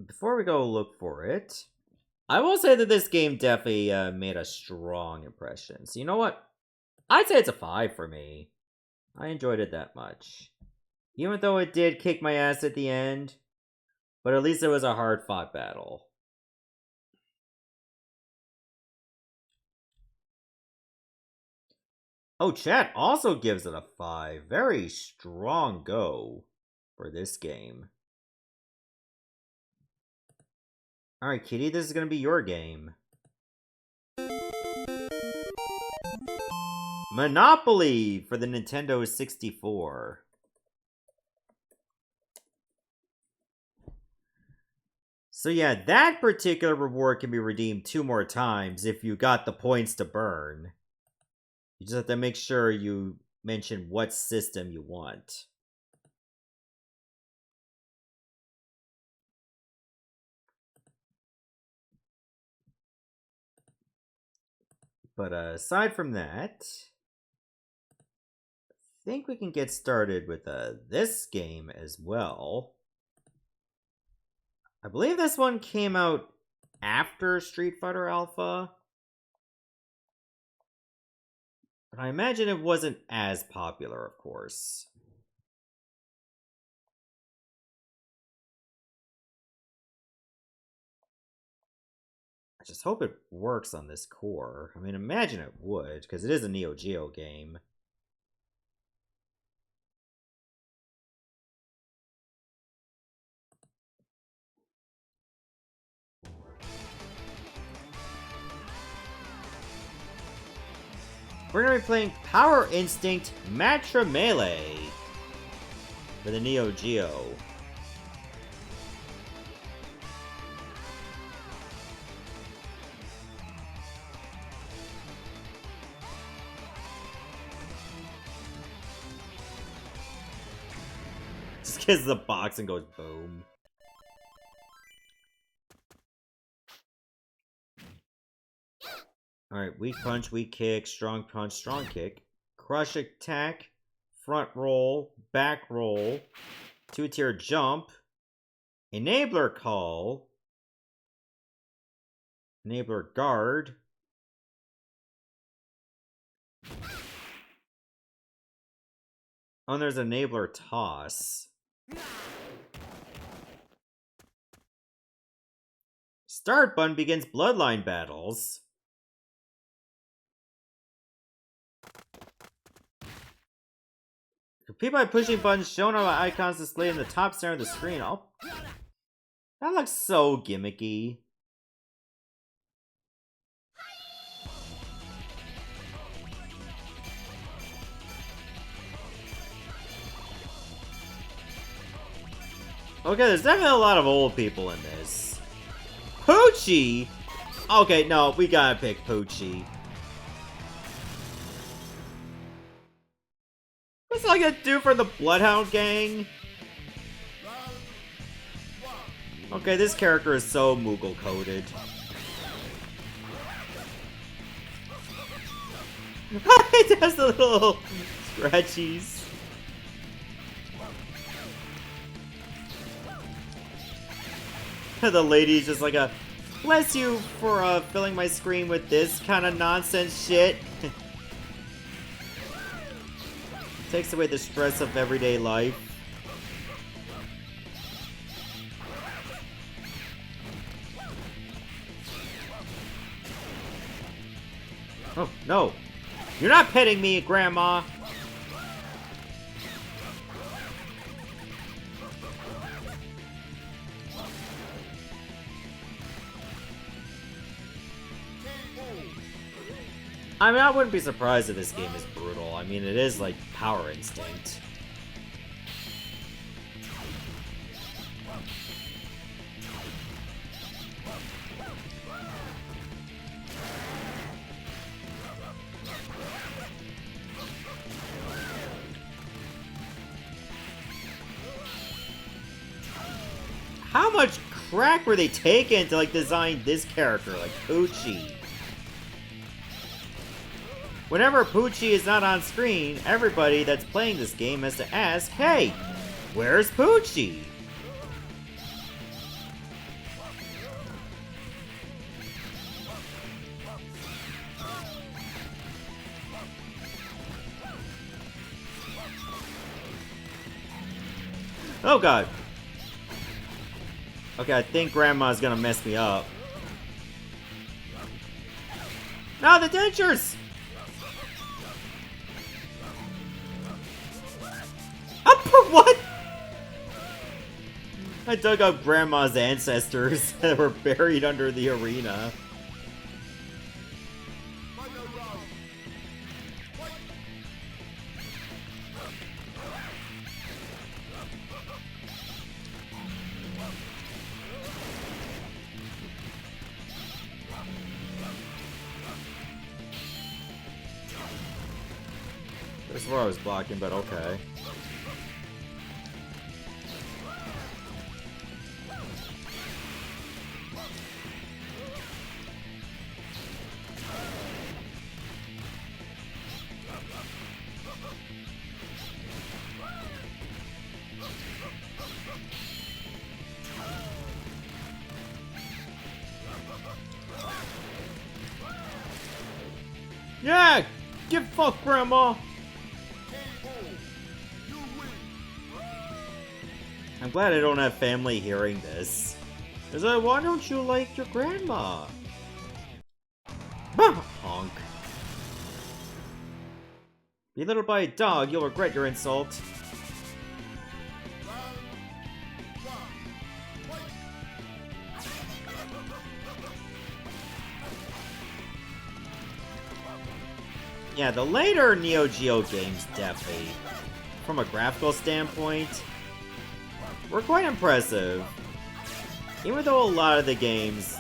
Before we go look for it, I will say that this game definitely made a strong impression. So you know what? I'd say it's a 5 for me. I enjoyed it that much. Even though it did kick my ass at the end, but at least it was a hard-fought battle. Oh, chat also gives it a 5. Very strong go for this game. Alright, Kitty, this is gonna be your game. Monopoly for the Nintendo 64. So yeah, that particular reward can be redeemed 2 more times if you got the points to burn. You just have to make sure you mention what system you want. But aside from that, I think we can get started with this game as well. I believe this one came out after Street Fighter Alpha. But I imagine it wasn't as popular, of course. I just hope it works on this core. I mean, imagine it would, because it is a Neo Geo game. We're going to be playing Power Instinct Matrimelee for the Neo Geo. Just gets the box and goes boom. Alright, weak punch, weak kick, strong punch, strong kick, crush attack, front roll, back roll, 2-tier jump, enabler call, enabler guard, Oh, and there's enabler toss. Start button begins bloodline battles. Compete by pushing buttons shown on icons displayed in the top center of the screen. Oh, that looks so gimmicky. Okay, there's definitely a lot of old people in this. Poochie? Okay, no, we gotta pick Poochie. What's I gonna do for the Bloodhound Gang? Okay, this character is so Moogle-coded. It has the little scratchies. The lady's just like a, bless you for filling my screen with this kind of nonsense shit. Takes away the stress of everyday life. Oh, no. You're not petting me, Grandma! I mean, I wouldn't be surprised if this game is brutal. I mean, it is like Power Instinct. How much crap were they taking to like design this character, like Poochie? Whenever Poochie is not on screen, everybody that's playing this game has to ask, hey, where's Poochie? Oh god. Okay, I think Grandma's gonna mess me up. No, the dentures! What? I dug up Grandma's ancestors that were buried under the arena. That's where I was blocking, but okay. Yeah! Give fuck, Grandma! I'm glad I don't have family hearing this. Is like, why don't you like your grandma? Honk. Belittled by a dog, you'll regret your insult. Yeah, the later Neo Geo games definitely, from a graphical standpoint, were quite impressive. Even though a lot of the games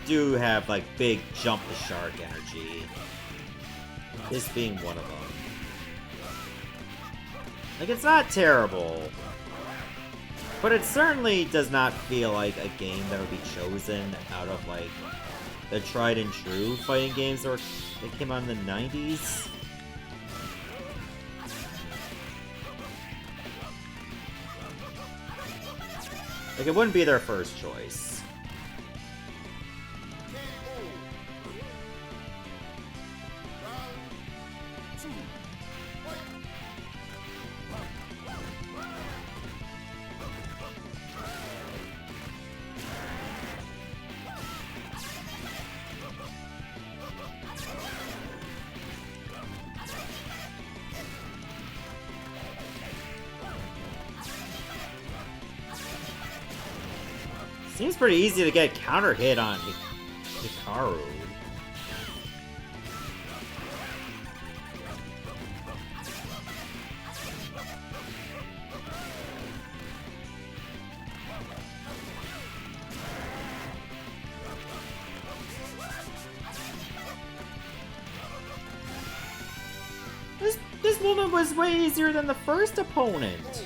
do have like big jump the shark energy. This being one of them. Like, it's not terrible. But it certainly does not feel like a game that would be chosen out of like the tried and true fighting games that came out in the 90s. Like, it wouldn't be their first choice. Seems pretty easy to get counter hit on Hikaru. This woman was way easier than the first opponent.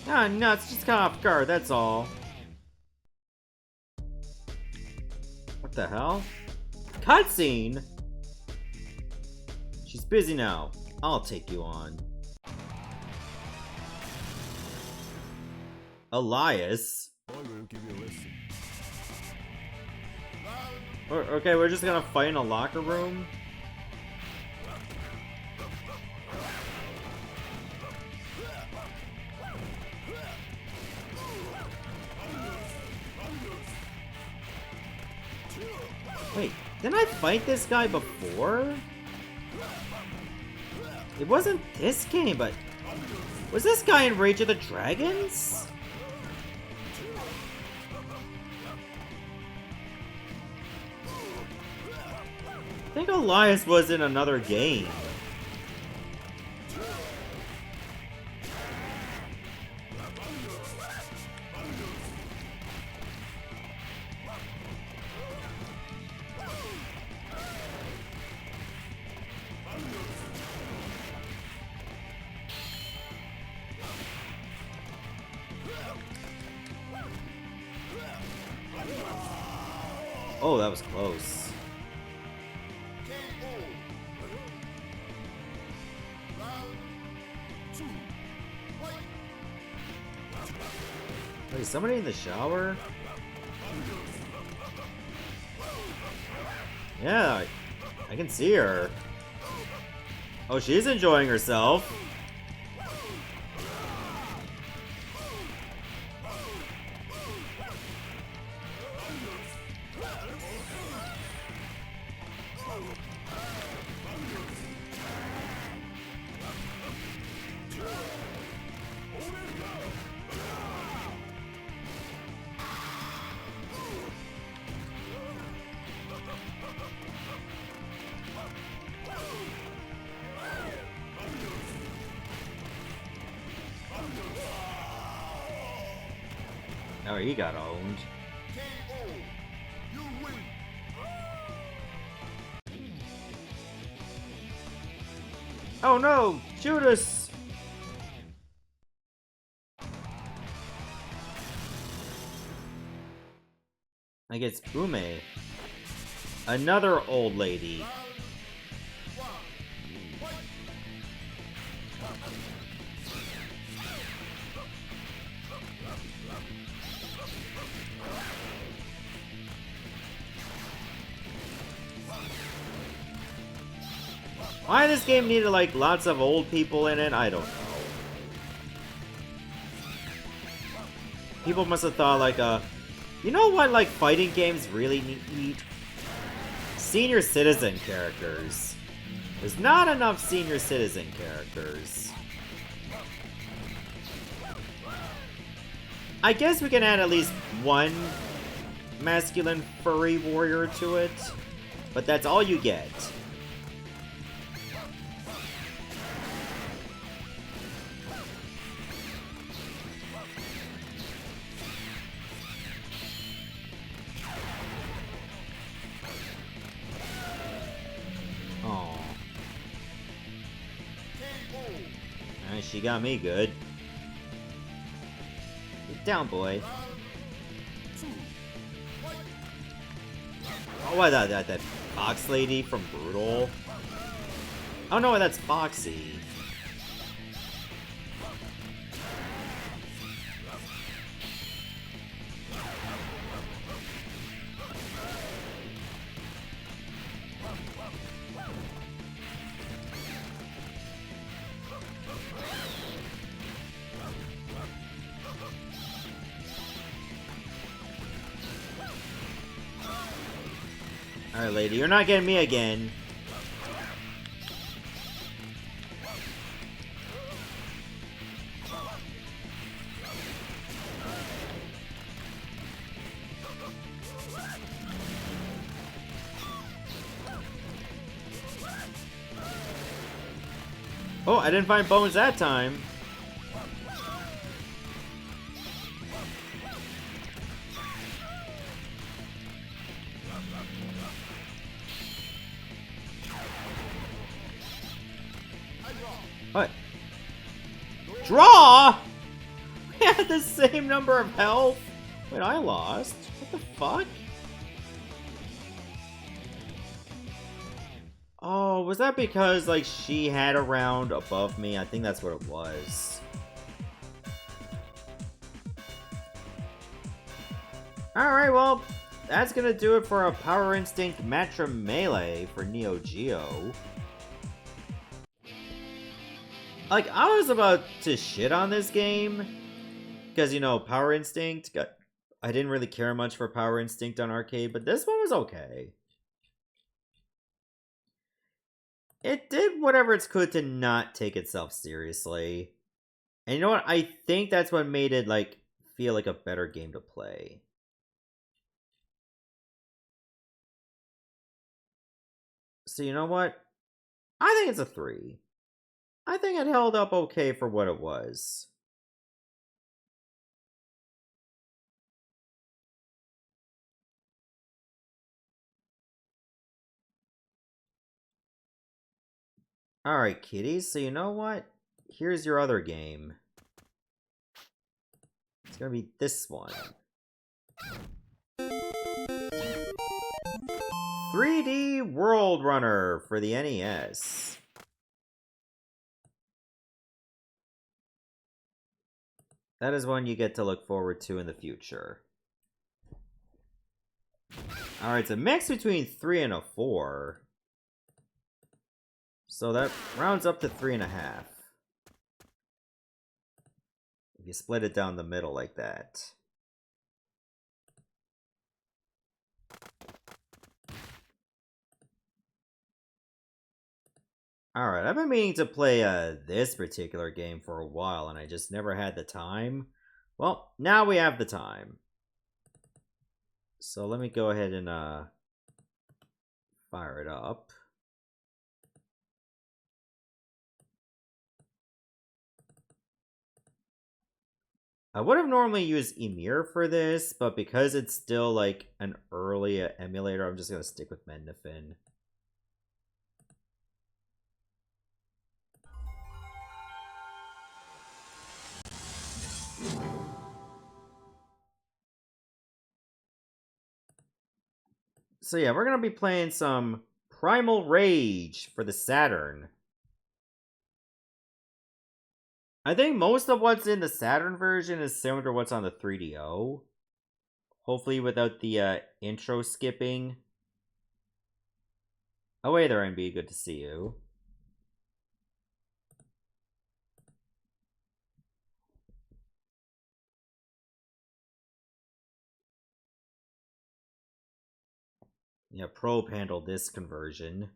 Ah, nuts, just caught off guard, that's all. What the hell? Cutscene? She's busy now. I'll take you on. Elias? I will give you a lesson. Okay, we're just gonna fight in a locker room? Wait, didn't I fight this guy before? It wasn't this game, but... Was this guy in Rage of the Dragons? I think Elias was in another game. Oh, that was close. Wait, is somebody in the shower? Yeah, I can see her. Oh, she's enjoying herself. Oh, he got owned. Oh no! Judas! I guess Ume. Another old lady. Why this game needed like lots of old people in it, I don't know. People must have thought like, you know what like fighting games really need? Senior citizen characters. There's not enough senior citizen characters. I guess we can add at least one masculine furry warrior to it, but that's all you get. She got me good. Get down, boy. Oh, what, that Fox lady from Brutal? Oh no, that's Foxy. Alright, lady, you're not getting me again. Oh, I didn't find bones that time. What? Draw? We had the same number of health. Wait, I lost. What the fuck? Oh, was that because, like, she had a round above me? I think that's what it was. Alright, well, that's gonna do it for a Power Instinct Matrimelee for Neo Geo. Like, I was about to shit on this game, because, you know, Power Instinct, I didn't really care much for Power Instinct on arcade, but this one was okay. It did whatever it could to not take itself seriously. And you know what? I think that's what made it, like, feel like a better game to play. So you know what? I think it's a 3. I think it held up okay for what it was. Alright, kiddies, so you know what? Here's your other game. It's gonna be this one. 3D World Runner for the NES. That is one you get to look forward to in the future. Alright, it's a mix between 3 and a 4. So that rounds up to 3.5. If you split it down the middle like that. Alright, I've been meaning to play this particular game for a while, and I just never had the time. Well, now we have the time. So let me go ahead and fire it up. I would have normally used Emir for this, but because it's still like an early emulator, I'm just going to stick with Mendefin. So yeah, we're going to be playing some Primal Rage for the Saturn. I think most of what's in the Saturn version is similar to what's on the 3DO. Hopefully without the intro skipping. Oh, hey there, NB. Good to see you. Yeah, Probe handled this conversion.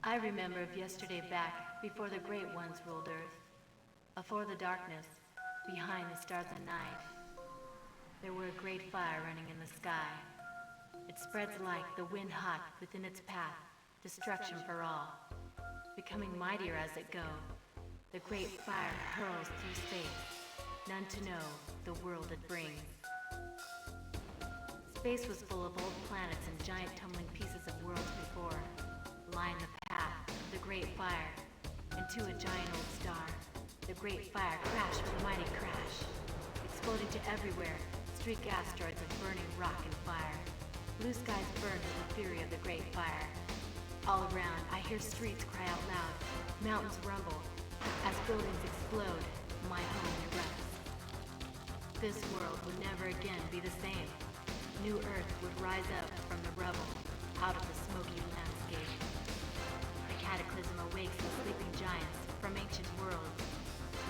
I remember of yesterday back, before the Great Ones ruled Earth. Afore the darkness, behind the stars at night. There were a great fire running in the sky. It spreads like the wind hot within its path, destruction for all. Becoming mightier as it go, the great fire hurls through space, none to know the world it brings. Space was full of old planets and giant tumbling pieces of worlds before, line the path of the great fire, into a giant old star. The great fire crashed with a mighty crash, exploding to everywhere, streak asteroids of burning rock and fire. Blue skies burned with the fury of the great fire. All around, I hear streets cry out loud, mountains rumble, as buildings explode, my home erupts. This world would never again be the same. New Earth would rise up from the rubble, out of the smoky landscape. The cataclysm awakes the sleeping giants from ancient worlds.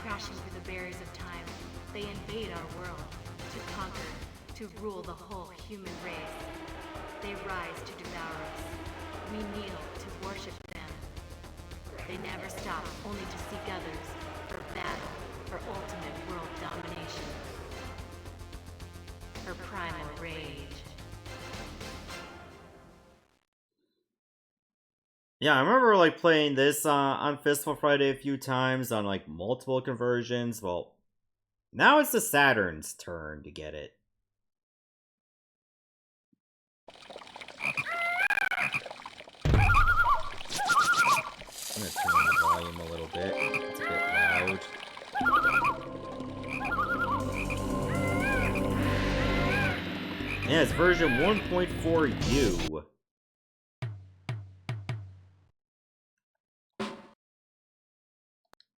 Crashing through the barriers of time, they invade our world, to conquer, to rule the whole human race. They rise to devour us. We kneel to worship them. They never stop, only to seek others, for battle, for ultimate world domination. For Yeah, I remember like playing this on Fistful Friday a few times on like multiple conversions. Well, now it's the Saturn's turn to get it. I'm gonna turn on the volume a little bit. It's a bit loud. Yeah, it's version 1.4U.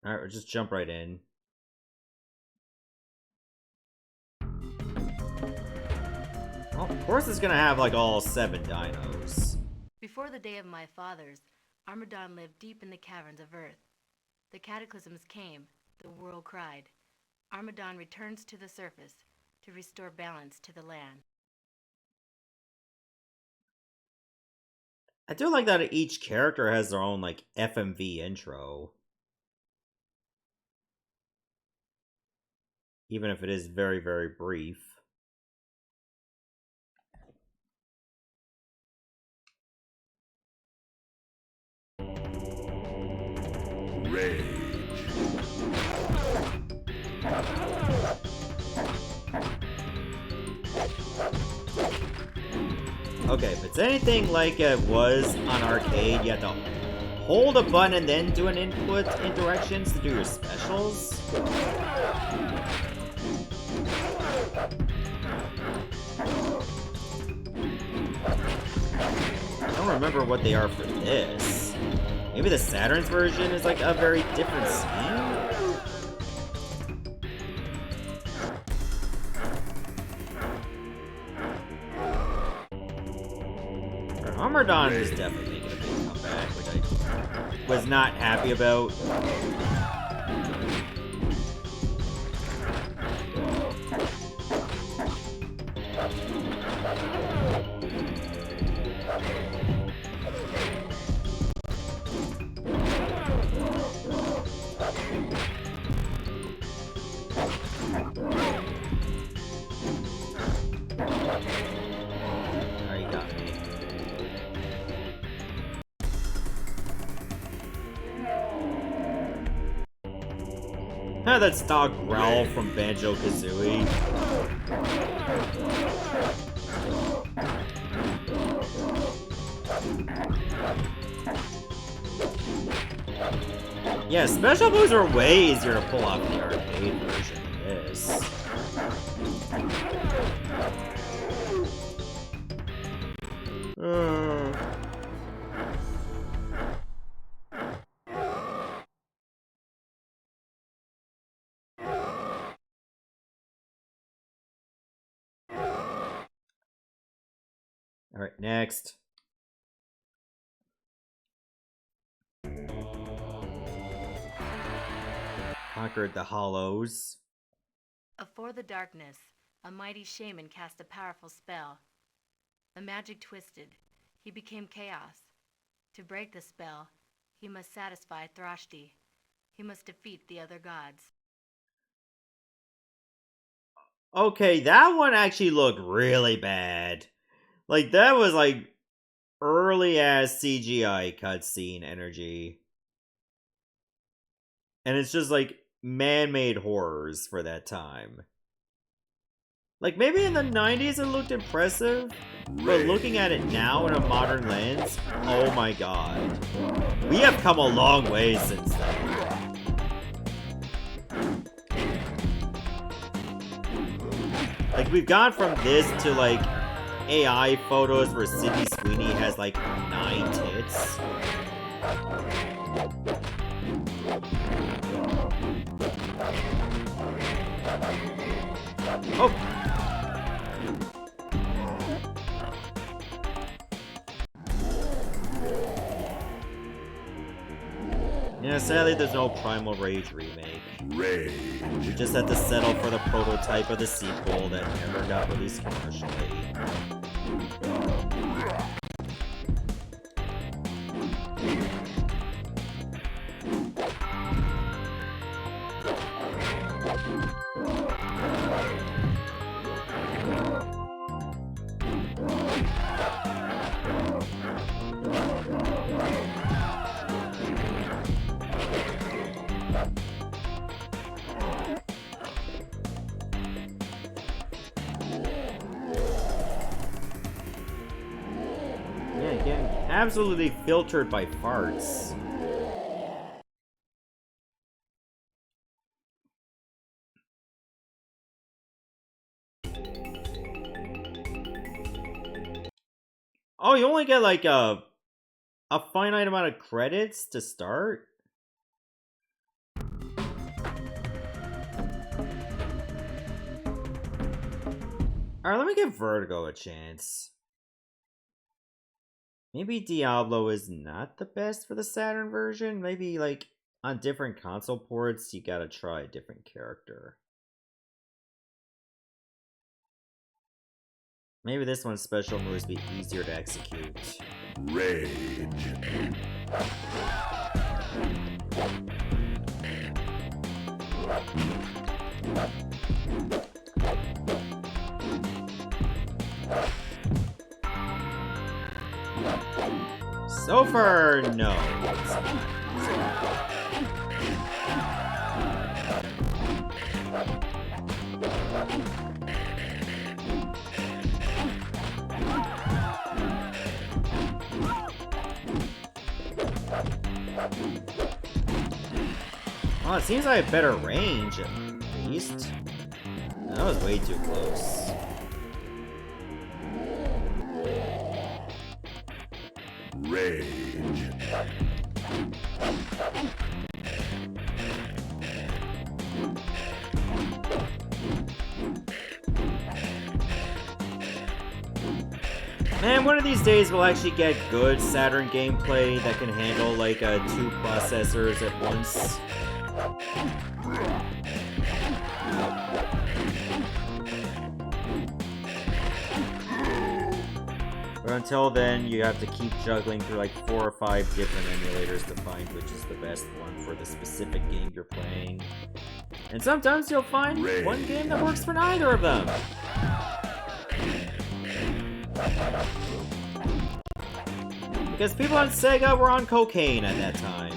Alright, we'll just jump right in. Well, of course it's gonna have like all 7 dinos. Before the day of my fathers, Armadon lived deep in the caverns of Earth. The cataclysms came, the world cried. Armadon returns to the surface to restore balance to the land. I do like that each character has their own like FMV intro. Even if it is very, very brief. Rage. Okay, if it's anything like it was on arcade, you have to hold a button and then do an input in directions to do your specials. I don't remember what they are for this. Maybe the Saturn's version is like a very different scene? Armadon is definitely making a big comeback, which I was not happy about. That stock growl from Banjo-Kazooie. Yeah, special moves are way easier to pull off the arcade version than this. Alright, next. Conquered the Hollows. Afore the darkness, a mighty shaman cast a powerful spell. The magic twisted. He became chaos. To break the spell, he must satisfy Thrashti. He must defeat the other gods. Okay, that one actually looked really bad. Like, that was like early ass CGI cutscene energy. And it's just like man-made horrors for that time. Like, maybe in the 90s it looked impressive, but looking at it now in a modern lens, oh my god. We have come a long way since then. Like, we've gone from this to like AI photos where Sydney Sweeney has like 9 tits. Oh! Yeah, sadly there's no Primal Rage remake. Rage. We just had to settle for the prototype of the sequel that never got released commercially. absolutely filtered by farts. Oh, you only get like a finite amount of credits to start? Alright, let me give Vertigo a chance. Maybe Diablo is not the best for the Saturn version. Maybe, like, on different console ports, you gotta try a different character. Maybe this one's special moves be easier to execute. Rage. So far, no. Oh, it seems I have better range, at least. That was way too close. Rage. Man, one of these days we'll actually get good Saturn gameplay that can handle like 2 processors at once. But until then, you have to keep juggling through like 4 or 5 different emulators to find which is the best one for the specific game you're playing. And sometimes you'll find one game that works for neither of them. Because people on Sega were on cocaine at that time.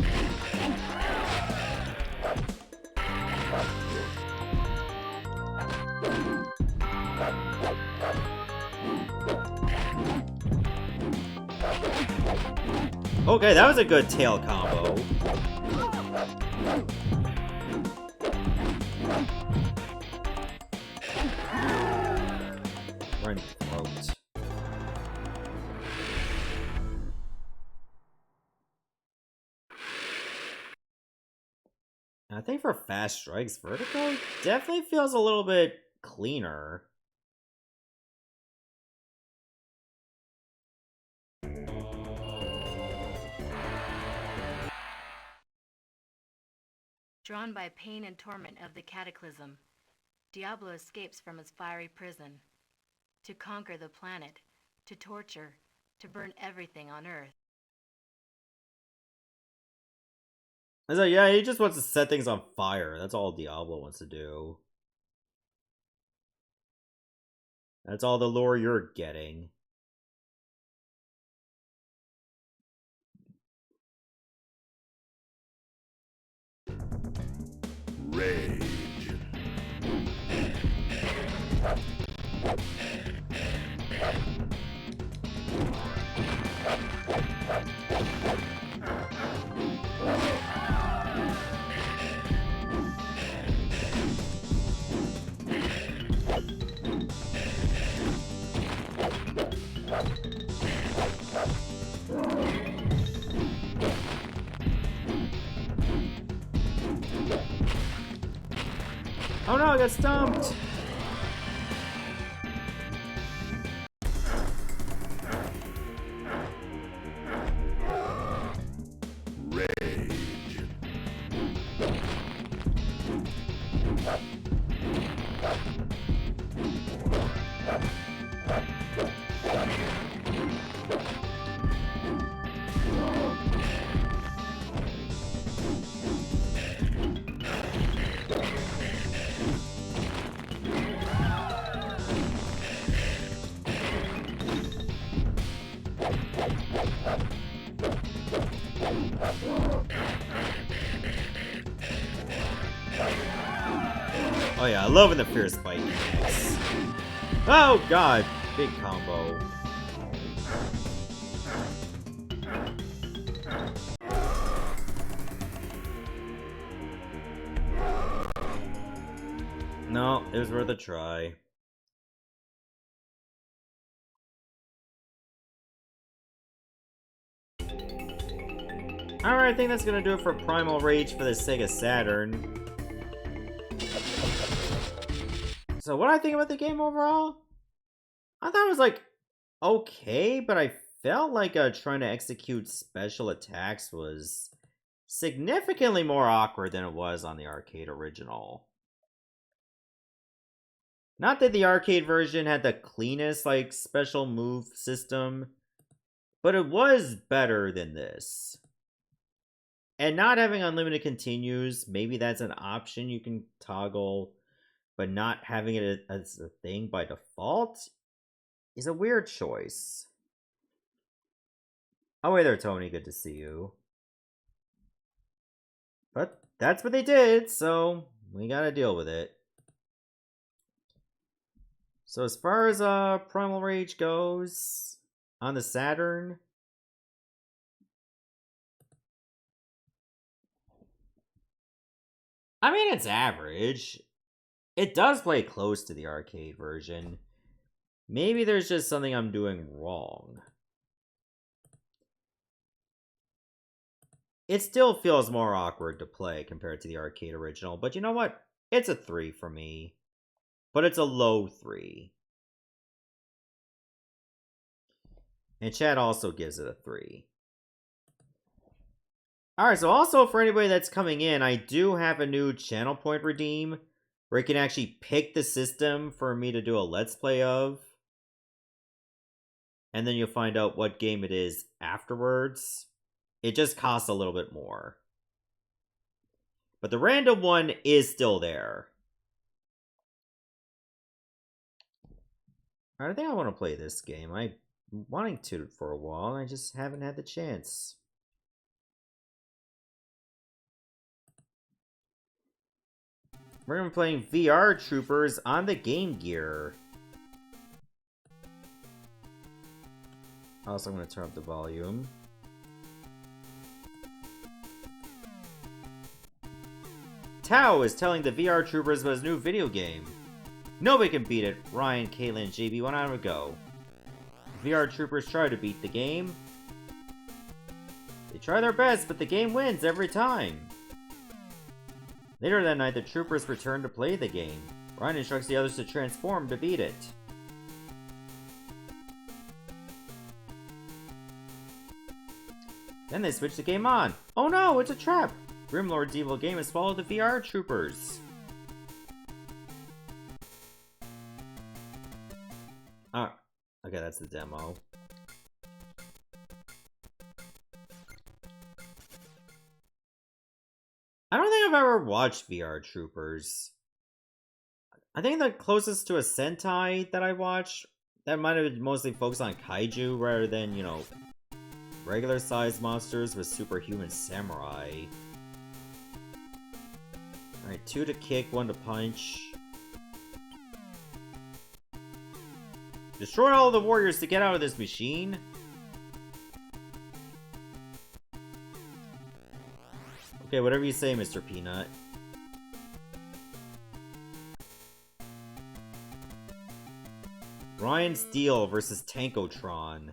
Okay, that was a good tail combo. We're in throat. I think for Fast Strikes, Vertigo definitely feels a little bit cleaner. Drawn by pain and torment of the cataclysm, Diablo escapes from his fiery prison. To conquer the planet, to torture, to burn everything on Earth. I was like, yeah, he just wants to set things on fire. That's all Diablo wants to do. That's all the lore you're getting. Rage. Oh no, I got stumped! Rage. Oh yeah, I love when the fierce fight connects. Oh god, big combo. No, it was worth a try. Alright, I think that's gonna do it for Primal Rage for the Sega Saturn. So what do I think about the game overall? I thought it was like okay, but I felt like trying to execute special attacks was significantly more awkward than it was on the arcade original. Not that the arcade version had the cleanest like special move system, but it was better than this. And not having unlimited continues, maybe that's an option you can toggle, but not having it as a thing by default is a weird choice. Oh, hey there, Tony. Good to see you. But that's what they did, so we gotta deal with it. So as far as Primal Rage goes, on the Saturn, I mean, it's average. It does play close to the arcade version. Maybe there's just something I'm doing wrong. It still feels more awkward to play compared to the arcade original, but you know what? It's a 3 for me. But it's a low 3. And chat also gives it a 3. Alright, so also for anybody that's coming in, I do have a new channel point redeem where you can actually pick the system for me to do a Let's Play of. And then you'll find out what game it is afterwards. It just costs a little bit more. But the random one is still there. Alright, I think I want to play this game. I've been wanting to for a while, and I just haven't had the chance. We're going to be playing VR Troopers on the Game Gear. Also, I'm going to turn up the volume. Tao is telling the VR Troopers about his new video game. Nobody can beat it. Ryan, Caitlin, and JB went on a go. The VR Troopers try to beat the game. They try their best, but the game wins every time. Later that night, the troopers return to play the game. Ryan instructs the others to transform to beat it. Then they switch the game on. Oh no, it's a trap! Grimlord's evil game has followed the VR troopers. Okay, that's the demo. I don't think I've ever watched VR Troopers. I think the closest to a Sentai that I watched, that might have been mostly focused on kaiju rather than, you know, regular sized monsters with superhuman samurai. Alright, 2 to kick, 1 to punch. Destroy all the warriors to get out of this machine. Okay, whatever you say, Mr. Peanut. Ryan Steele versus Tankotron.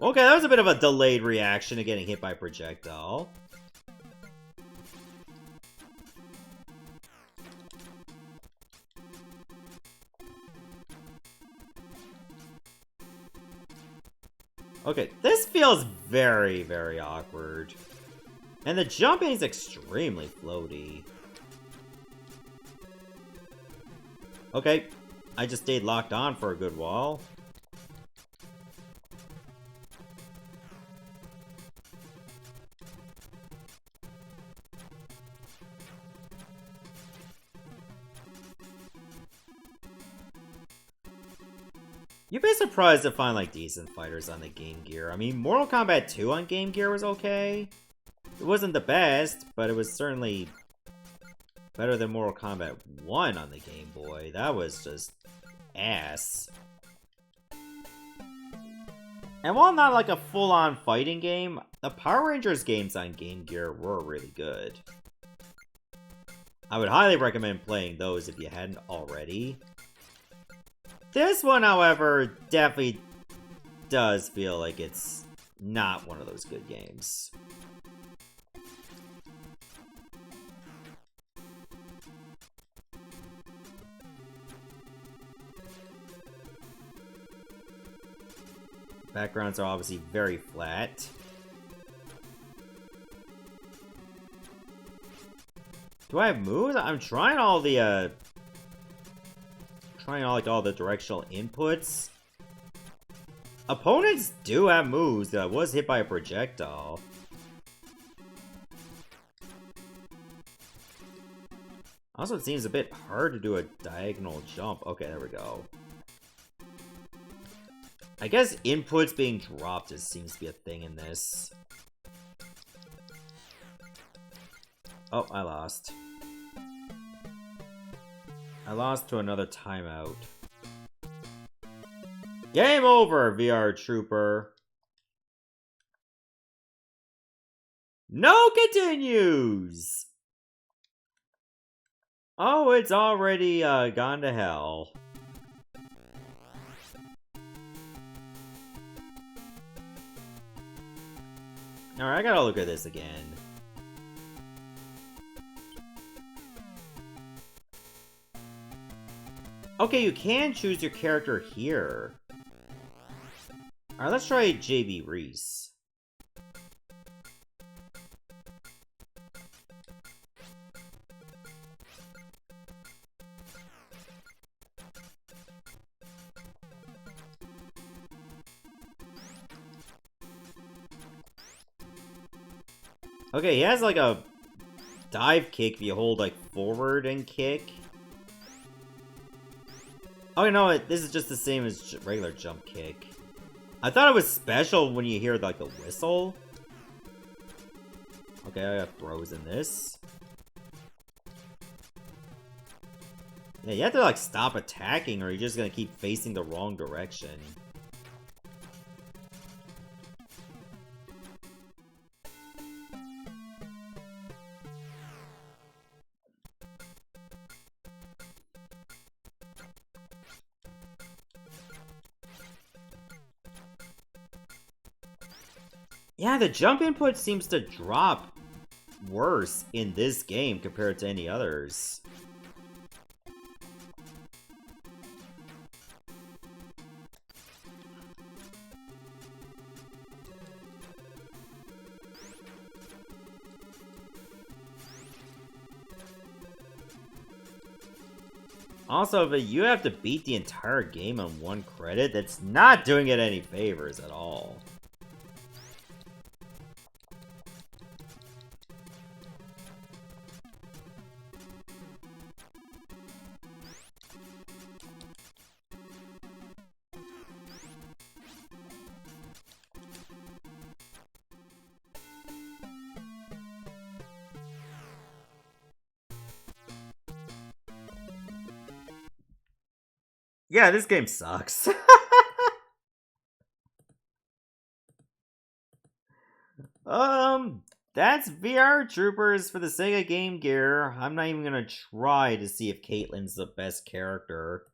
Okay, that was a bit of a delayed reaction to getting hit by a projectile. Okay, this feels very, very awkward. And the jumping is extremely floaty. Okay, I just stayed locked on for a good while. You'd be surprised to find, like, decent fighters on the Game Gear. I mean, Mortal Kombat 2 on Game Gear was okay. It wasn't the best, but it was certainly better than Mortal Kombat 1 on the Game Boy. That was just ass. And while not like a full-on fighting game, the Power Rangers games on Game Gear were really good. I would highly recommend playing those if you hadn't already. This one, however, definitely does feel like it's not one of those good games. Backgrounds are obviously very flat. Do I have moves? I'm trying all the all the directional inputs. Opponents do have moves. I was hit by a projectile. Also, it seems a bit hard to do a diagonal jump. Okay, there we go. I guess inputs being dropped just seems to be a thing in this. Oh, I lost. I lost to another timeout. Game over, VR Trooper. No continues! Oh, it's already gone to hell. Alright, I gotta look at this again. Okay, you can choose your character here. Alright, let's try JB Reese. Okay, he has like a dive kick if you hold like forward and kick. Oh, no, this is just the same as regular jump kick. I thought it was special when you hear like the whistle. Okay, I got throws in this. Yeah, you have to like stop attacking or you're just gonna keep facing the wrong direction. Yeah, the jump input seems to drop worse in this game compared to any others. Also, but you have to beat the entire game on one credit. That's not doing it any favors at all. Yeah, this game sucks. That's VR Troopers for the Sega Game Gear. I'm not even gonna try to see if Caitlin's the best character.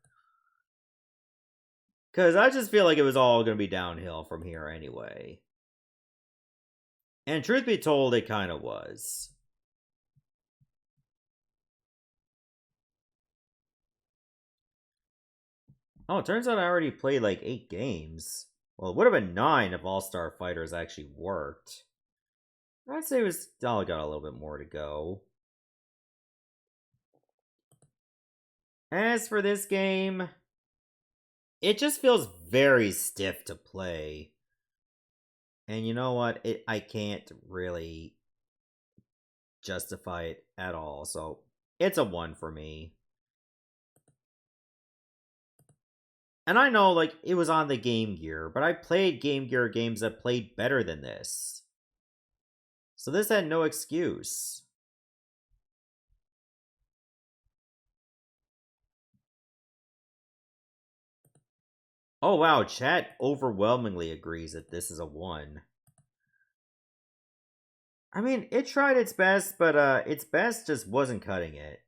Because I just feel like it was all gonna be downhill from here anyway. And truth be told, it kind of was. Oh, it turns out I already played like 8 games. Well, it would have been 9 if All-Star Fighters actually worked. I'd say we still got a little bit more to go. As for this game, it just feels very stiff to play. And you know what? I can't really justify it at all. So it's a 1 for me. And I know, like, it was on the Game Gear, but I played Game Gear games that played better than this. So this had no excuse. Oh wow, chat overwhelmingly agrees that this is a 1. I mean, it tried its best, but its best just wasn't cutting it.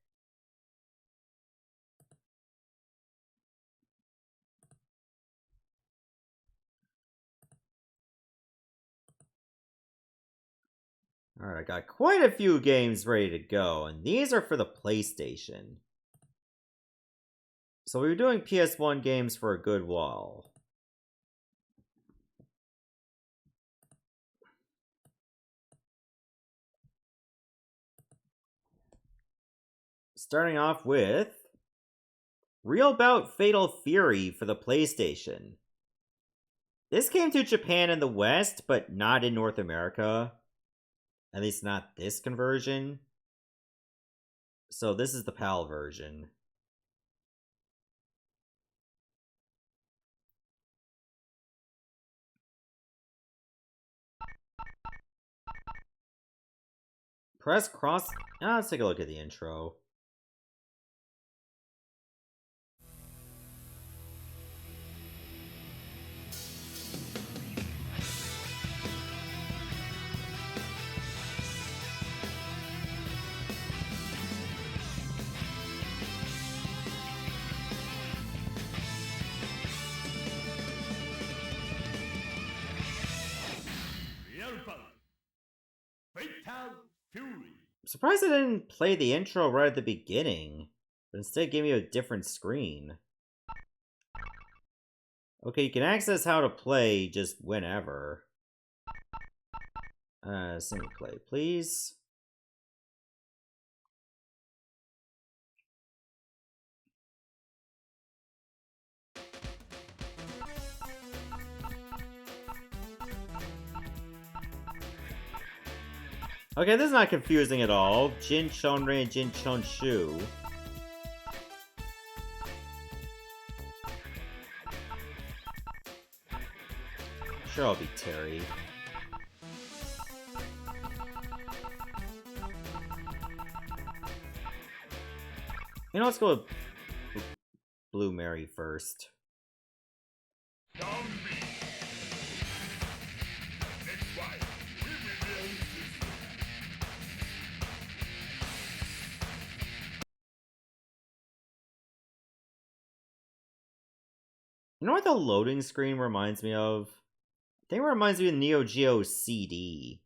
Alright, I got quite a few games ready to go, and these are for the PlayStation. So we were doing PS1 games for a good while. Starting off with Real Bout Fatal Fury for the PlayStation. This came to Japan in the West, but not in North America. At least not this conversion. So this is the PAL version. Press cross... let's take a look at the intro. I'm surprised I didn't play the intro right at the beginning, but instead gave me a different screen. Okay, you can access how to play just whenever. Single play, please. Okay, this is not confusing at all. Jin Chonrei and Jin Chonshu. Sure, I'll be Terry. You know, let's go with Blue Mary first. You know what the loading screen reminds me of? I think it reminds me of Neo Geo CD.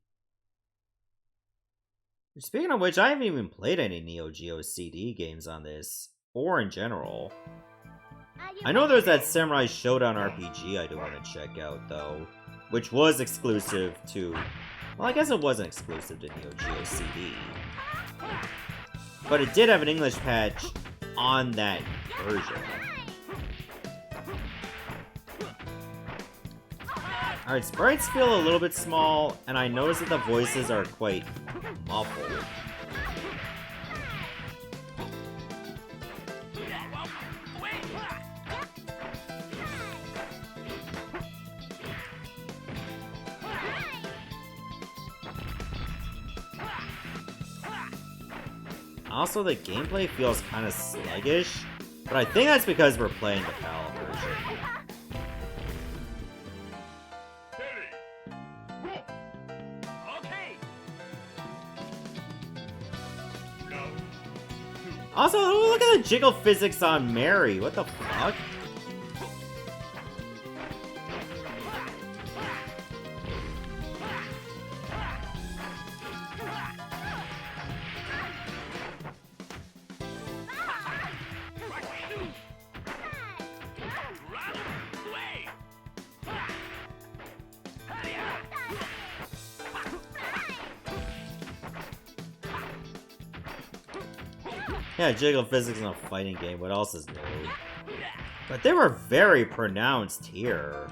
Speaking of which, I haven't even played any Neo Geo CD games on this, or in general. I know there's that Samurai Showdown RPG I do want to check out, though, which was exclusive to... Well, I guess it wasn't exclusive to Neo Geo CD. But it did have an English patch on that version. Alright, sprites feel a little bit small, and I notice that the voices are quite muffled. Also, the gameplay feels kind of sluggish, but I think that's because we're playing the PAL version. Also, look at the jiggle physics on Mary. What the fuck? Yeah, jiggle physics in a fighting game, what else is new? But they were very pronounced here.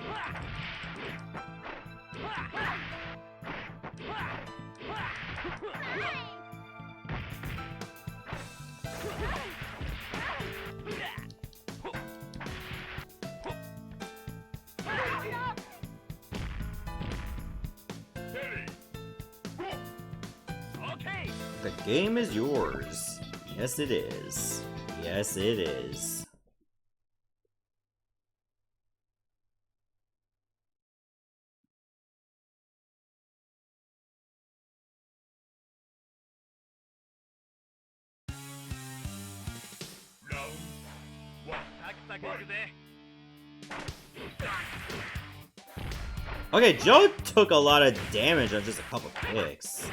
The game is yours. Yes, it is. Yes, it is. Okay, Joe took a lot of damage on just a couple kicks.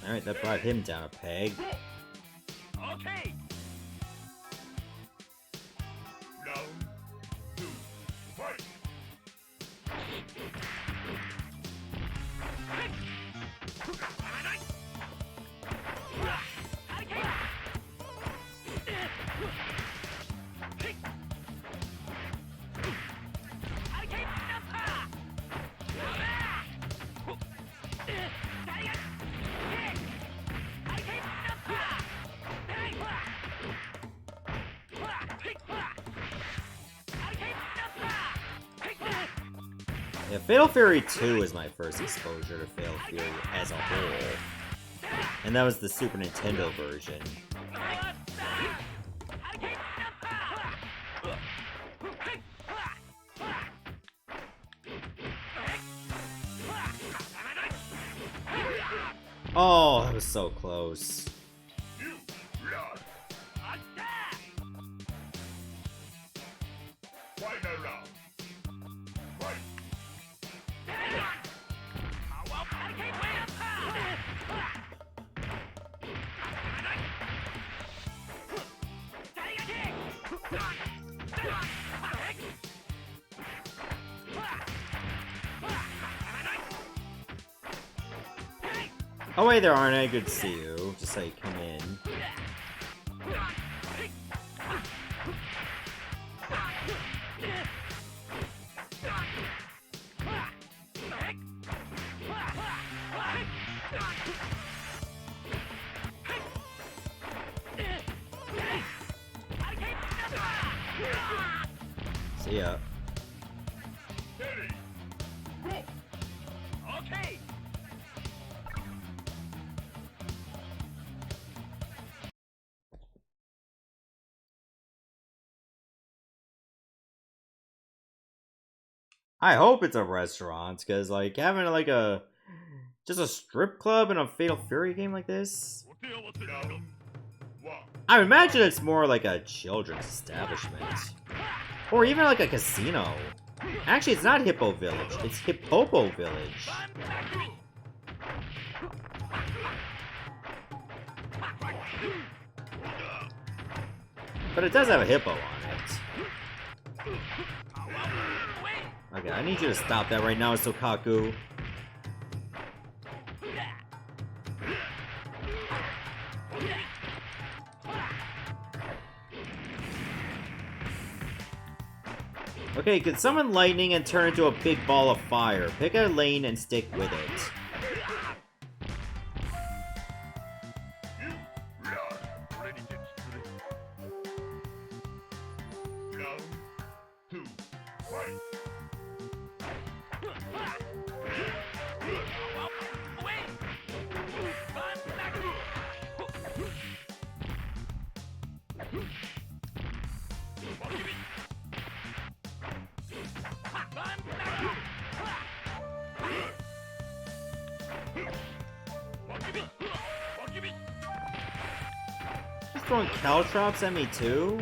Alright, that brought him down a peg. Okay. Round 2, fight! Yeah, Fatal Fury 2 is my first exposure to Fatal Fury as a whole. And that was the Super Nintendo version. Oh, that was so close. You run! Final round. Fight! Oh wait, there aren't. I good to see you. Just how you come in. See ya. Ready! Go! Okay. I hope it's a restaurant, because like having like just a strip club in a Fatal Fury game like this. Round 1. I imagine it's more like a children's establishment. Or even like a casino. Actually, it's not Hippo Village, it's Hippopo Village. But it does have a hippo on it. Okay, I need you to stop that right now, Sokaku. Okay, can summon lightning and turn into a big ball of fire? Pick a lane and stick with it. You run! Ready to round 2, fight! He's throwing caltrops at me too?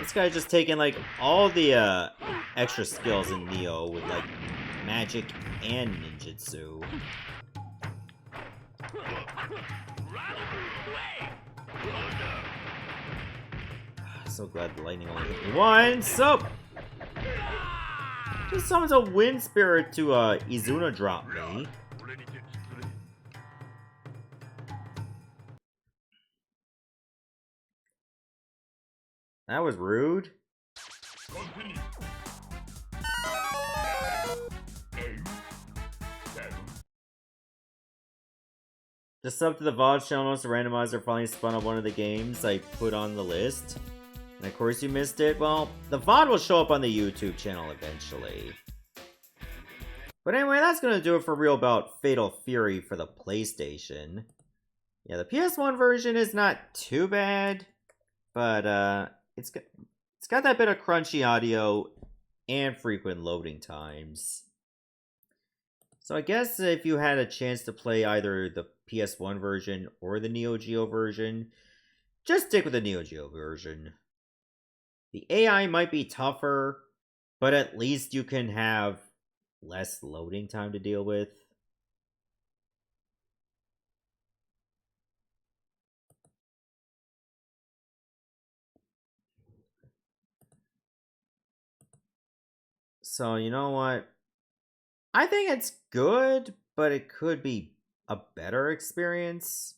This guy just taking like all the extra skills in Neo with like magic and ninjutsu. So glad the lightning only hit me once. So just summons a wind spirit to Izuna drop me. That was rude. Continue. 8, 7. Just sub to the VOD channel. Most randomizer finally spun up one of the games I put on the list. And of course you missed it. Well, the VOD will show up on the YouTube channel eventually. But anyway, that's going to do it for real about Fatal Fury for the PlayStation. Yeah, the PS1 version is not too bad, but it's got that bit of crunchy audio and frequent loading times. So I guess if you had a chance to play either the PS1 version or the Neo Geo version, just stick with the Neo Geo version. The AI might be tougher, but at least you can have less loading time to deal with. So, you know what? I think it's good, but it could be a better experience.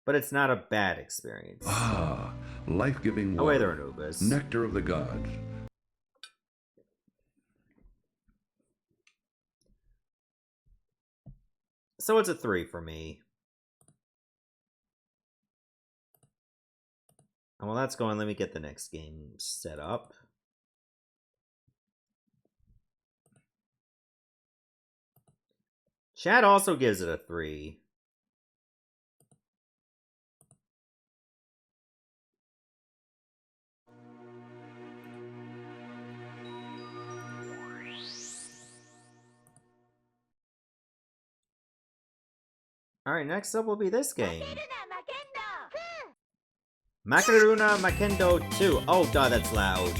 But it's not a bad experience. Ah, life-giving Oh, water. wait, there are Anubis. Nectar of the gods. So it's a 3 for me. And while that's going, let me get the next game set up. Chat also gives it a 3. Alright, next up will be this game. Makeruna Makendou 2. Oh god, that's loud.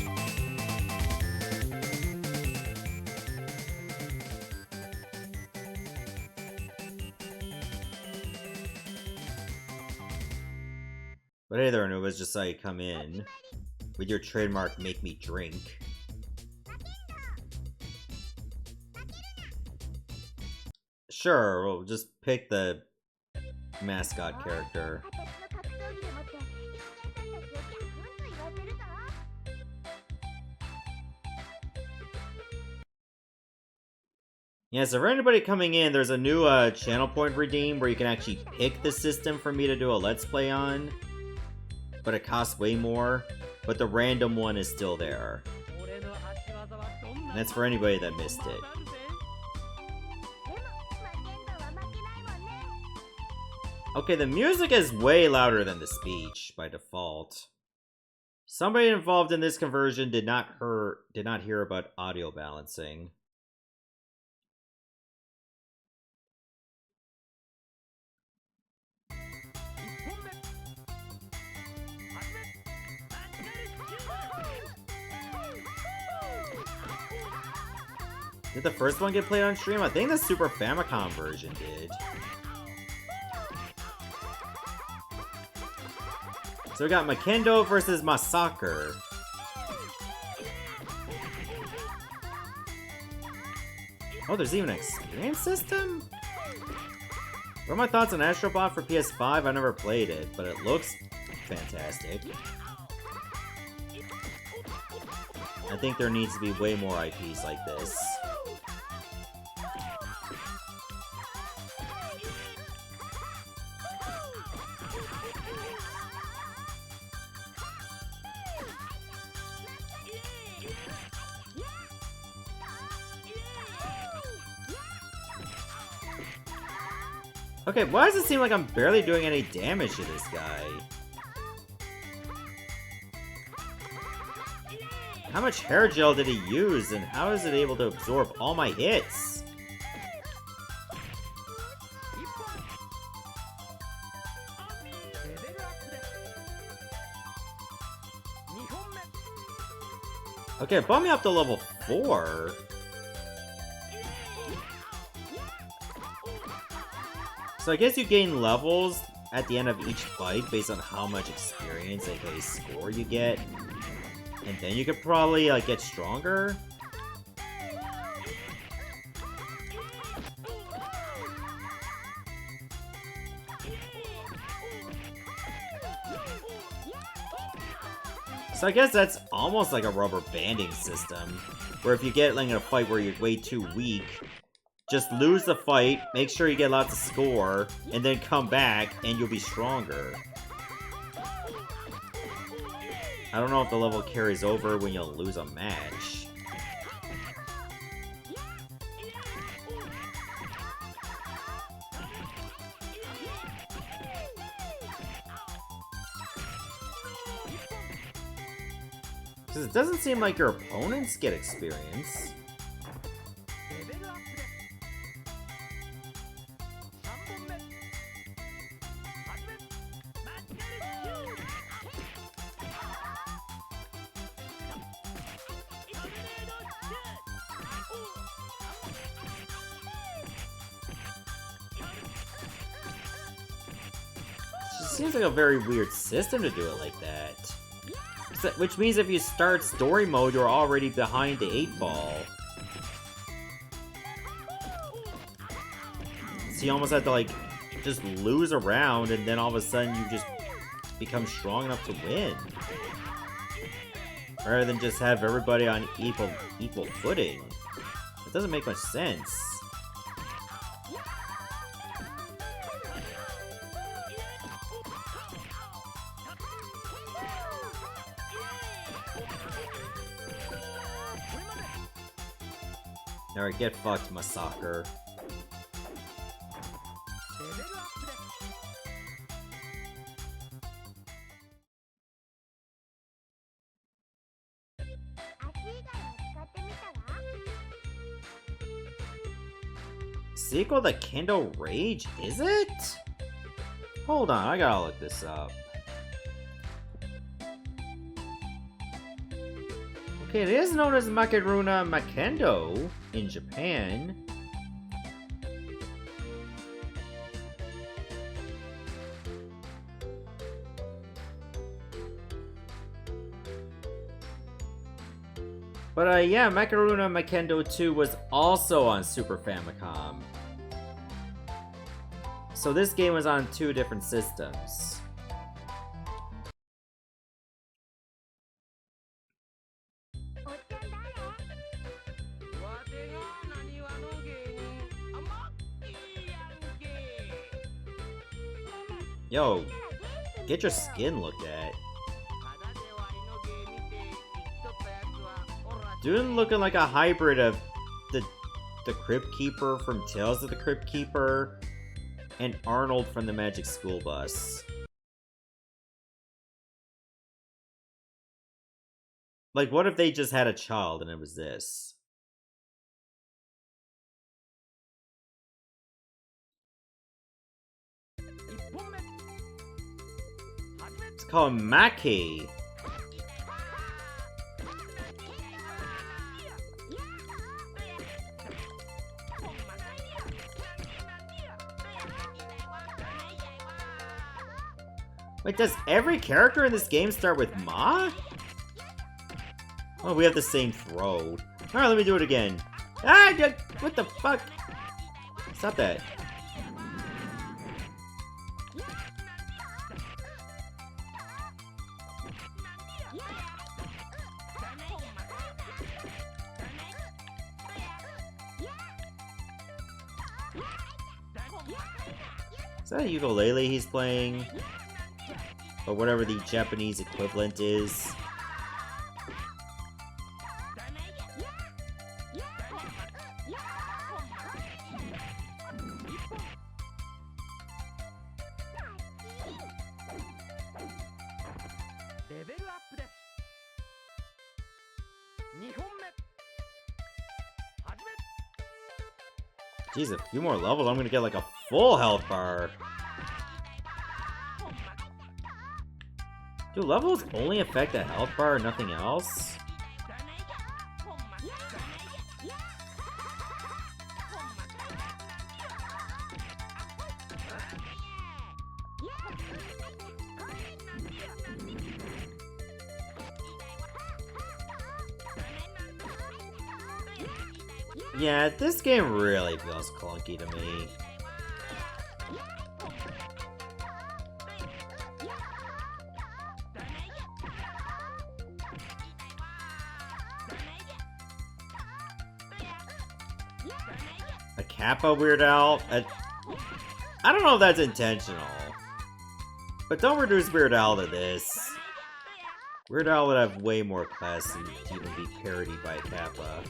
But hey there, Anubis, just saw you come in with your trademark make me drink. Sure, we'll just pick the mascot character. Yeah, so for anybody coming in, there's a new channel point redeem where you can actually pick the system for me to do a Let's Play on. But it costs way more. But the random one is still there. And that's for anybody that missed it. Okay, the music is way louder than the speech by default. Somebody involved in this conversion did not hear about audio balancing. Did the first one get played on stream? I think the Super Famicom version did. So we got Makendou versus Massacre. Oh, there's even an experience system? What are my thoughts on Astrobot for PS5? I never played it, but it looks fantastic. I think there needs to be way more IPs like this. Okay, why does it seem like I'm barely doing any damage to this guy? How much hair gel did he use, and how is it able to absorb all my hits? Okay, bump me up to level 4. So I guess you gain levels at the end of each fight based on how much experience, aka score, you get. And then you could probably get stronger. So I guess that's almost like a rubber banding system, where if you get in a fight where you're way too weak, just lose the fight, make sure you get lots of score, and then come back and you'll be stronger. I don't know if the level carries over when you lose a match. Because it doesn't seem like your opponents get experience. It seems like a very weird system to do it like that. Which means if you start story mode, you're already behind the 8-ball. So you almost have to, like, just lose a round, and then all of a sudden you just become strong enough to win. Rather than just have everybody on equal footing. It doesn't make much sense. Alright, get fucked, Massacre. Sequel to Kendo Rage, is it? Hold on, I gotta look this up. Okay, it is known as Makeruna Makendou in Japan. But yeah, Makeruna Makendou 2 was also on Super Famicom. So this game was on 2 different systems. Yo, get your skin looked at. Dude looking like a hybrid of the Crypt Keeper from Tales of the Crypt Keeper and Arnold from the Magic School Bus. Like, what if they just had a child and it was this? It's called Maki. Wait, does every character in this game start with Ma? Oh, we have the same throw. Alright, let me do it again. Ah, what the fuck? Stop that. Is that a ukulele he's playing? Or whatever the Japanese equivalent is. Jeez, a few more levels, I'm gonna get like a full health bar. Do levels only affect the health bar, nothing else? Yeah, this game really feels clunky to me. A Kappa Weird Al? I don't know if that's intentional. But don't reduce Weird Al to this. Weird Al would have way more class to even be parodied by Kappa.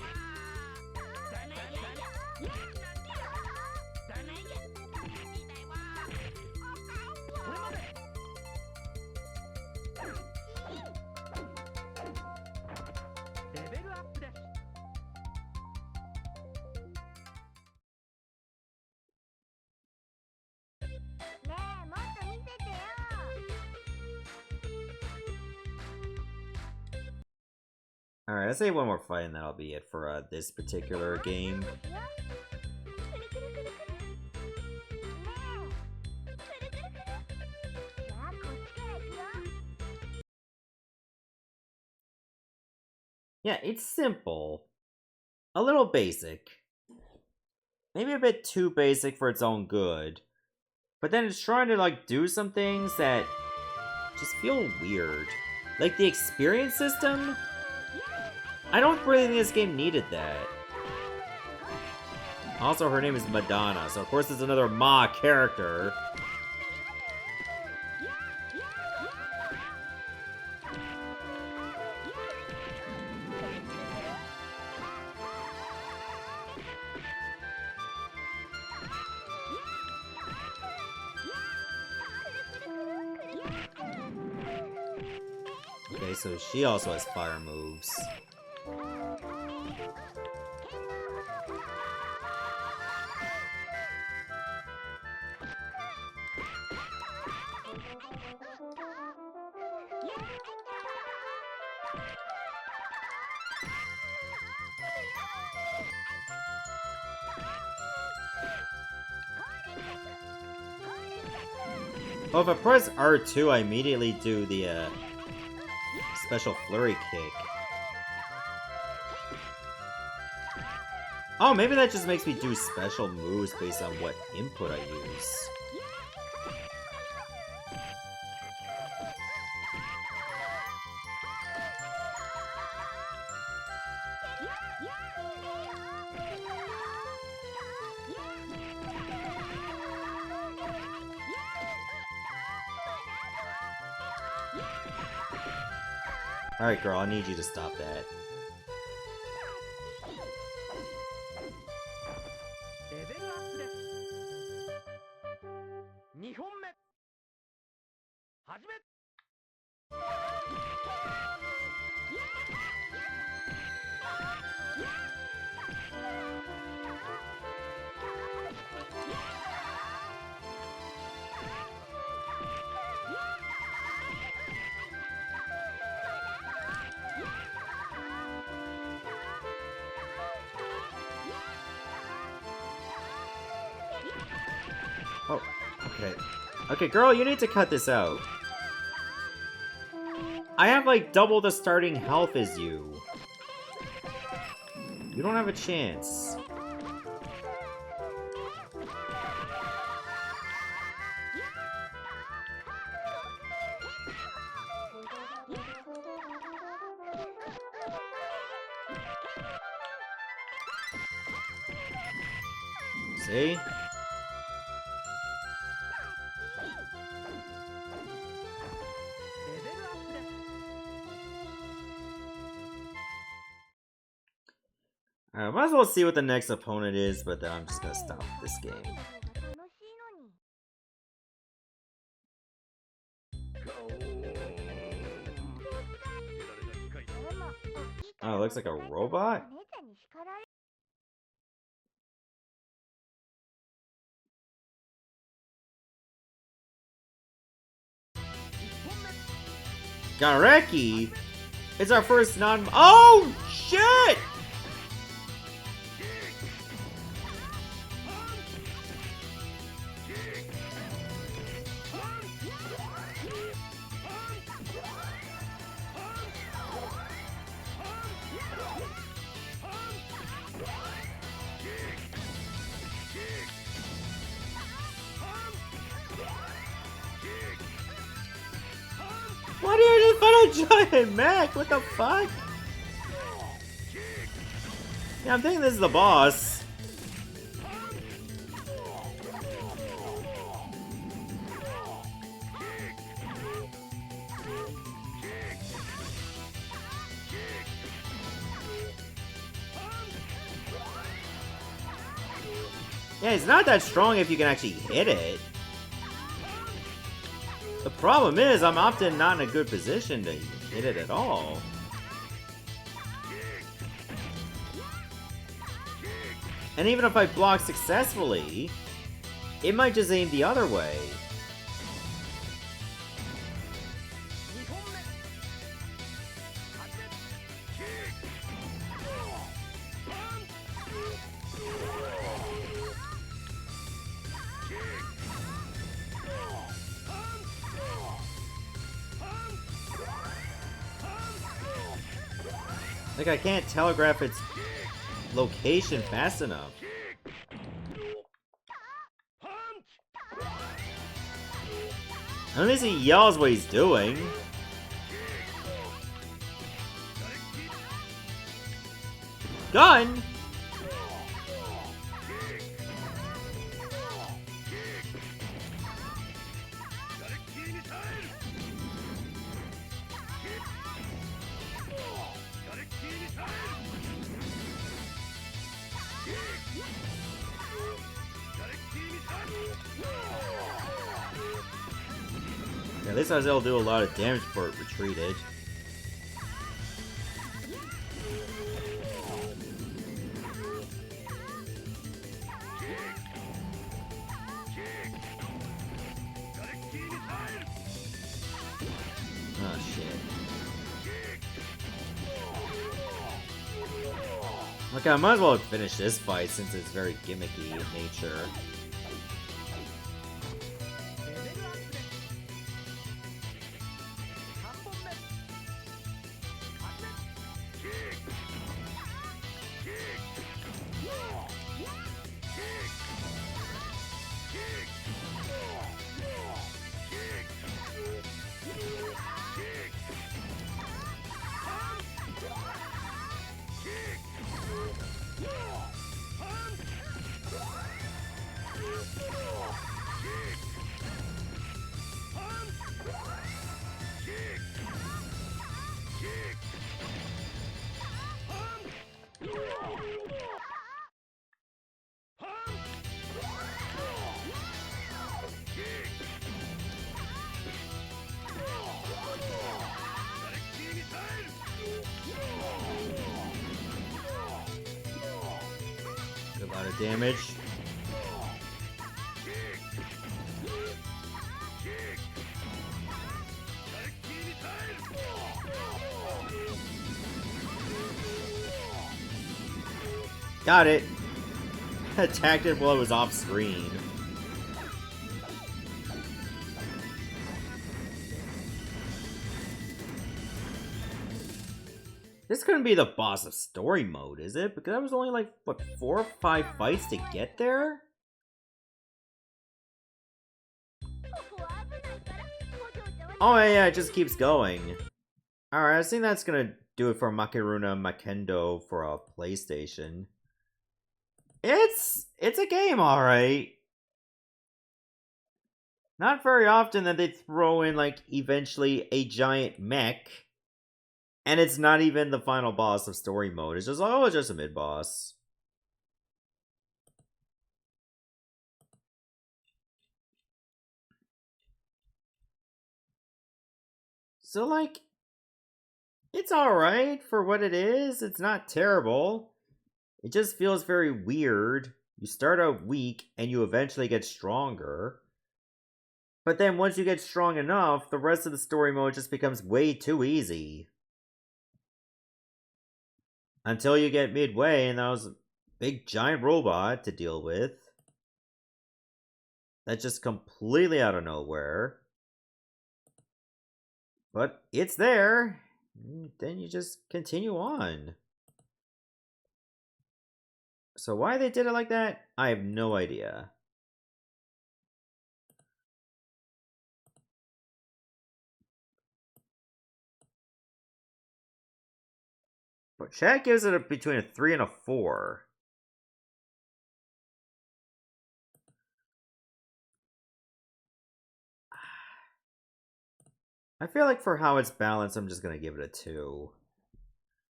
Alright, let's say one more fight and that'll be it for this particular game. Yeah, it's simple. A little basic. Maybe a bit too basic for its own good. But then it's trying to, like, do some things that just feel weird. Like, the experience system? I don't really think this game needed that. Also, her name is Madonna, so of course it's another Ma character. Okay, so she also has fire moves. Oh, if I press R2, I immediately do the, special flurry kick. Oh, maybe that just makes me do special moves based on what input I use. Alright, girl, I need you to stop that. Oh, okay. Okay, girl, you need to cut this out. I have, like, double the starting health as you. You don't have a chance. See? Alright, might as well see what the next opponent is, but then I'm just gonna stop this game. Oh, it looks like a robot? Gareki? It's our first non- Oh, shit! Why do you just fight a giant mech? What the fuck? Yeah, I'm thinking this is the boss. Yeah, it's not that strong if you can actually hit it. The problem is, I'm often not in a good position to hit it at all. And even if I block successfully, it might just aim the other way. Like, I can't telegraph its location fast enough. At least he yells what he's doing. Gun? Yeah, at least I was able to do a lot of damage before it retreated. Oh shit. Okay, I might as well finish this fight since it's very gimmicky in nature. A lot of damage. Got it. Attacked it while it was off screen. This couldn't be the boss of story mode, is it? Because that was only like, what, 4 or 5 fights to get there? Oh yeah, it just keeps going. Alright, I think that's gonna do it for Makeruna Makendou for a PlayStation. It's a game, alright. Not very often that they throw in, like, eventually a giant mech. And it's not even the final boss of story mode. It's just, oh, it's just a mid-boss. So, like, it's alright for what it is. It's not terrible. It just feels very weird. You start out weak, and you eventually get stronger. But then once you get strong enough, the rest of the story mode just becomes way too easy. Until you get midway, and that was a big giant robot to deal with. That's just completely out of nowhere. But it's there. Then you just continue on. So why they did it like that, I have no idea. But chat gives it between a 3 and a 4. I feel like for how it's balanced, I'm just going to give it a 2.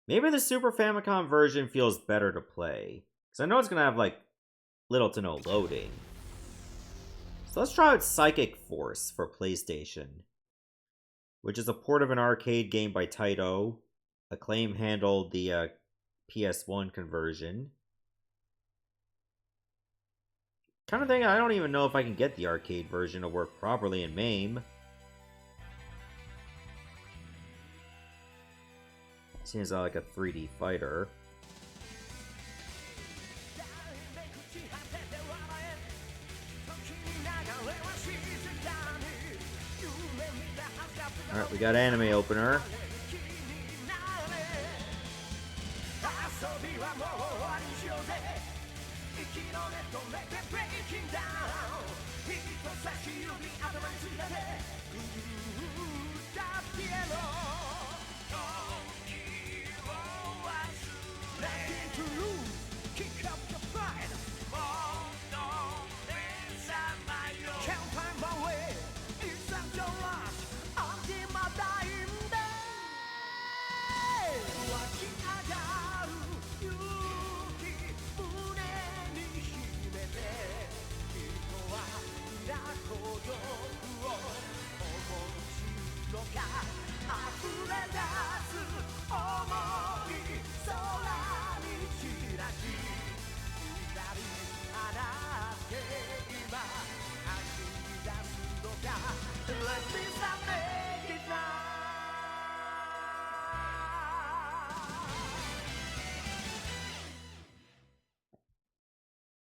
Maybe the Super Famicom version feels better to play. Because I know it's going to have, like, little to no loading. So let's try out Psychic Force for PlayStation, which is a port of an arcade game by Taito. Acclaim handled the PS1 conversion. Kind of thing, I don't even know if I can get the arcade version to work properly in MAME. Seems like a 3D fighter. Alright, we got anime opener.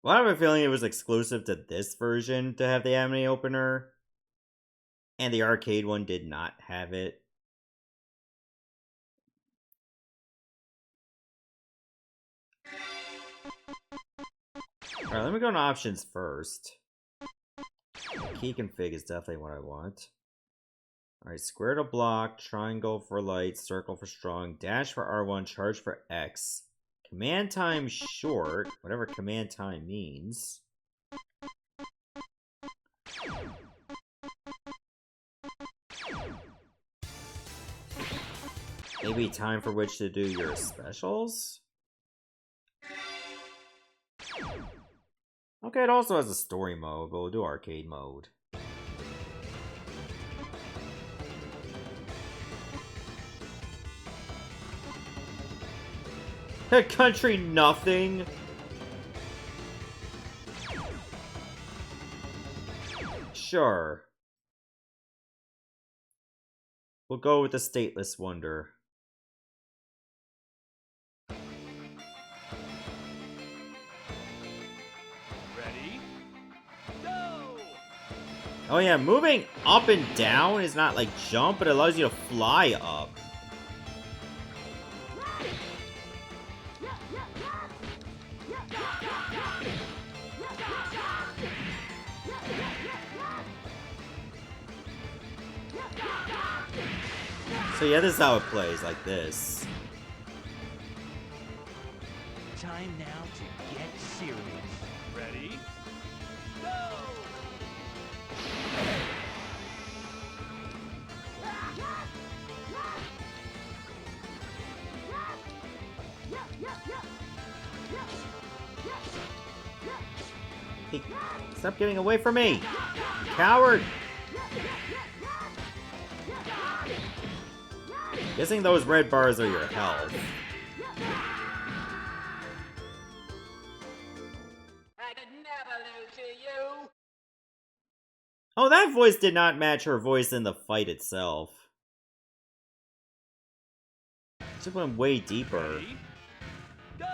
Well, I have a feeling it was exclusive to this version to have the anime opener, and the arcade one did not have it. Alright, let me go to options first. Key config is definitely what I want. Alright, square to block, triangle for light, circle for strong, dash for R1, charge for X. Command time short, whatever command time means. Maybe time for which to do your specials? Okay, it also has a story mode, but we'll do arcade mode. Country nothing. Sure. We'll go with the stateless wonder. Ready? Go! Oh yeah, moving up and down is not like jump, but it allows you to fly up. So yeah, this is how it plays, like this. Time now to get serious. Ready? Go! Hey, stop getting away from me! You coward! Guessing those red bars are your health. I could never lose to you. Oh, that voice did not match her voice in the fight itself. She went way deeper. Ready? Go!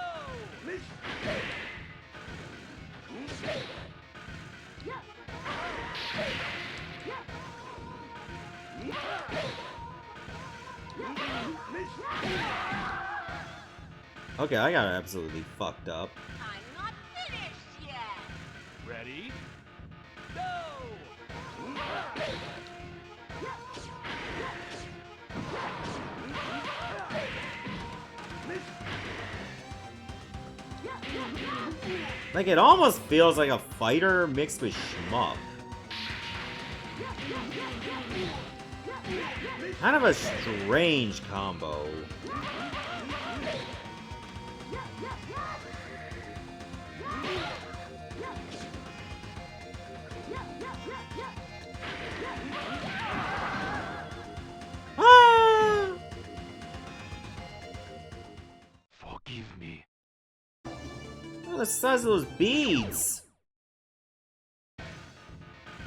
Okay, I got absolutely fucked up. I'm not finished yet. Ready? Go! Like, it almost feels like a fighter mixed with shmup. Kind of a strange combo. Look at the size of those beads!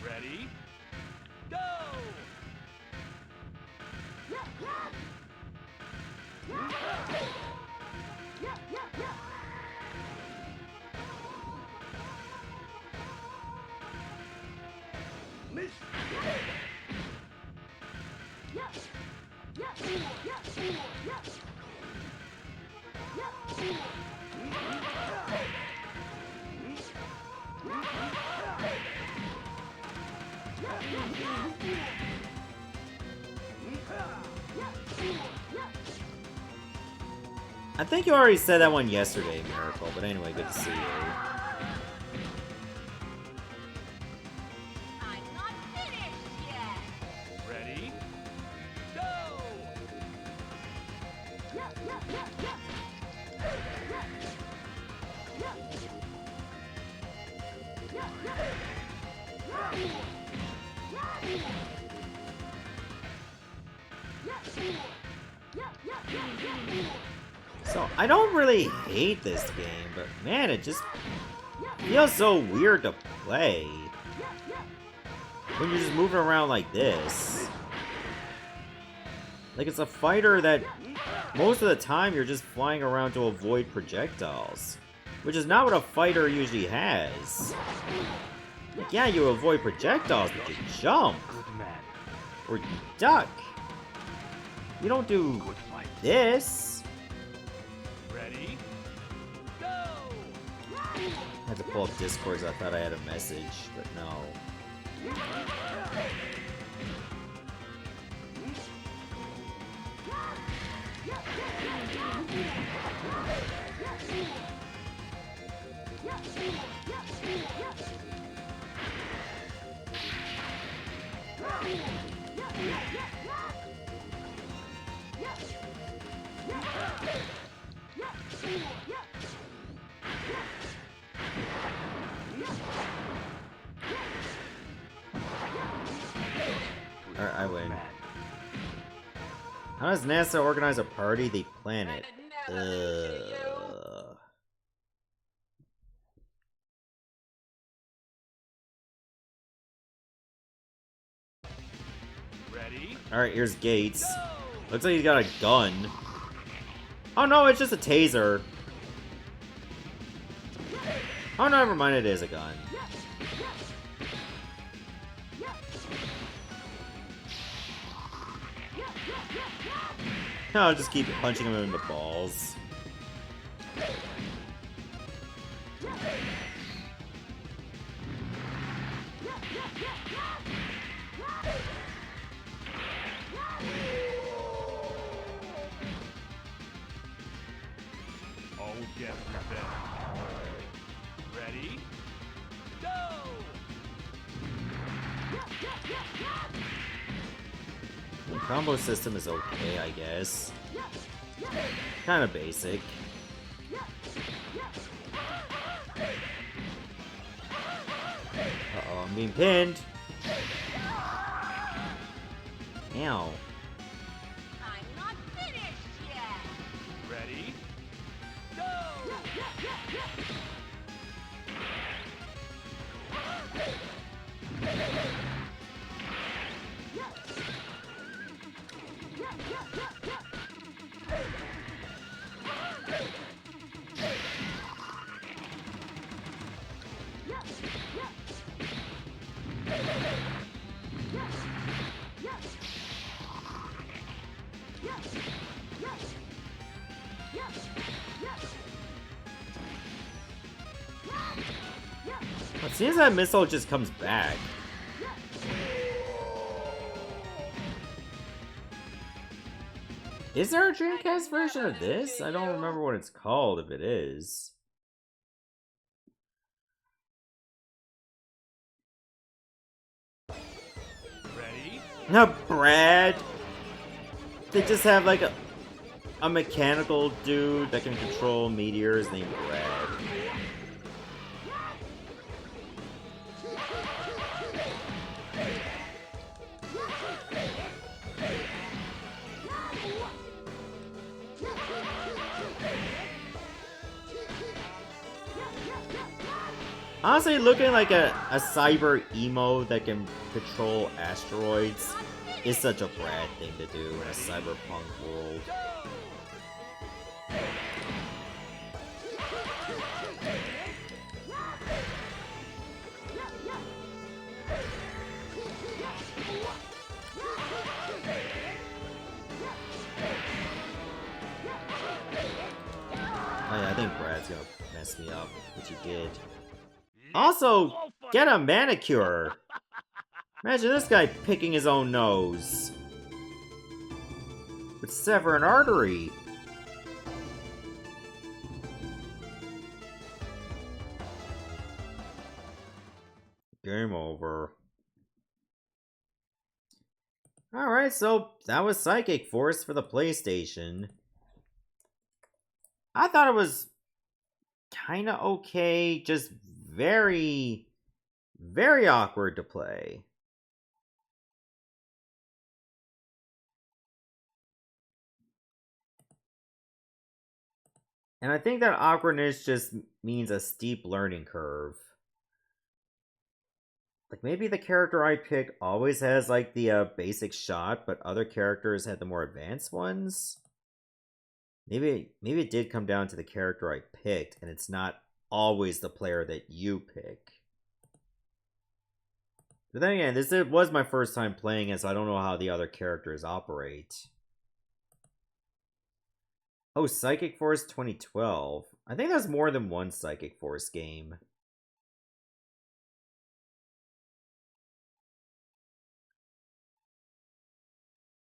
Ready? Go! I think you already said that one yesterday, Miracle, but anyway, good to see you. I'm not finished yet. Ready? Go! So, I don't really hate this game, but man, it just feels so weird to play. When you're just moving around like this. Like, it's a fighter that most of the time you're just flying around to avoid projectiles. Which is not what a fighter usually has. Like, yeah, you avoid projectiles, but you jump. Or you duck. You don't do this. Ready? Go! I had to pull up Discord because I thought I had a message, but no. Alright, I win. How does NASA organize a party? They plan it. Ugh. Ready? Alright, here's Gates. Looks like he's got a gun. Oh no, it's just a taser. Oh no, never mind, it is a gun. I'll just keep punching him in the balls. I'll get revenge. Ready? Go! The combo system is okay, I guess. Kind of basic. Uh-oh, I'm being pinned. Ow. I'm not finished yet. Ready? Go! It seems that missile just comes back. Is there a Dreamcast version of this? I don't remember what it's called, if it is. Ready? No, Brad! They just have like a mechanical dude that can control meteors named Brad. Honestly, looking like a cyber emo that can control asteroids is such a Brad thing to do in a cyberpunk world. Oh yeah, I think Brad's gonna mess me up, which he did. Also, get a manicure! Imagine this guy picking his own nose. Would sever an artery. Game over. Alright, so that was Psychic Force for the PlayStation. I thought it was kinda okay, just very, very awkward to play. And I think that awkwardness just means a steep learning curve. Like, maybe the character I pick always has, like, the basic shot, but other characters had the more advanced ones? Maybe it did come down to the character I picked, and it's not always the player that you pick. But then again, this was my first time playing it, so I don't know how the other characters operate. Oh, Psychic Force 2012. I think there's more than one Psychic Force game.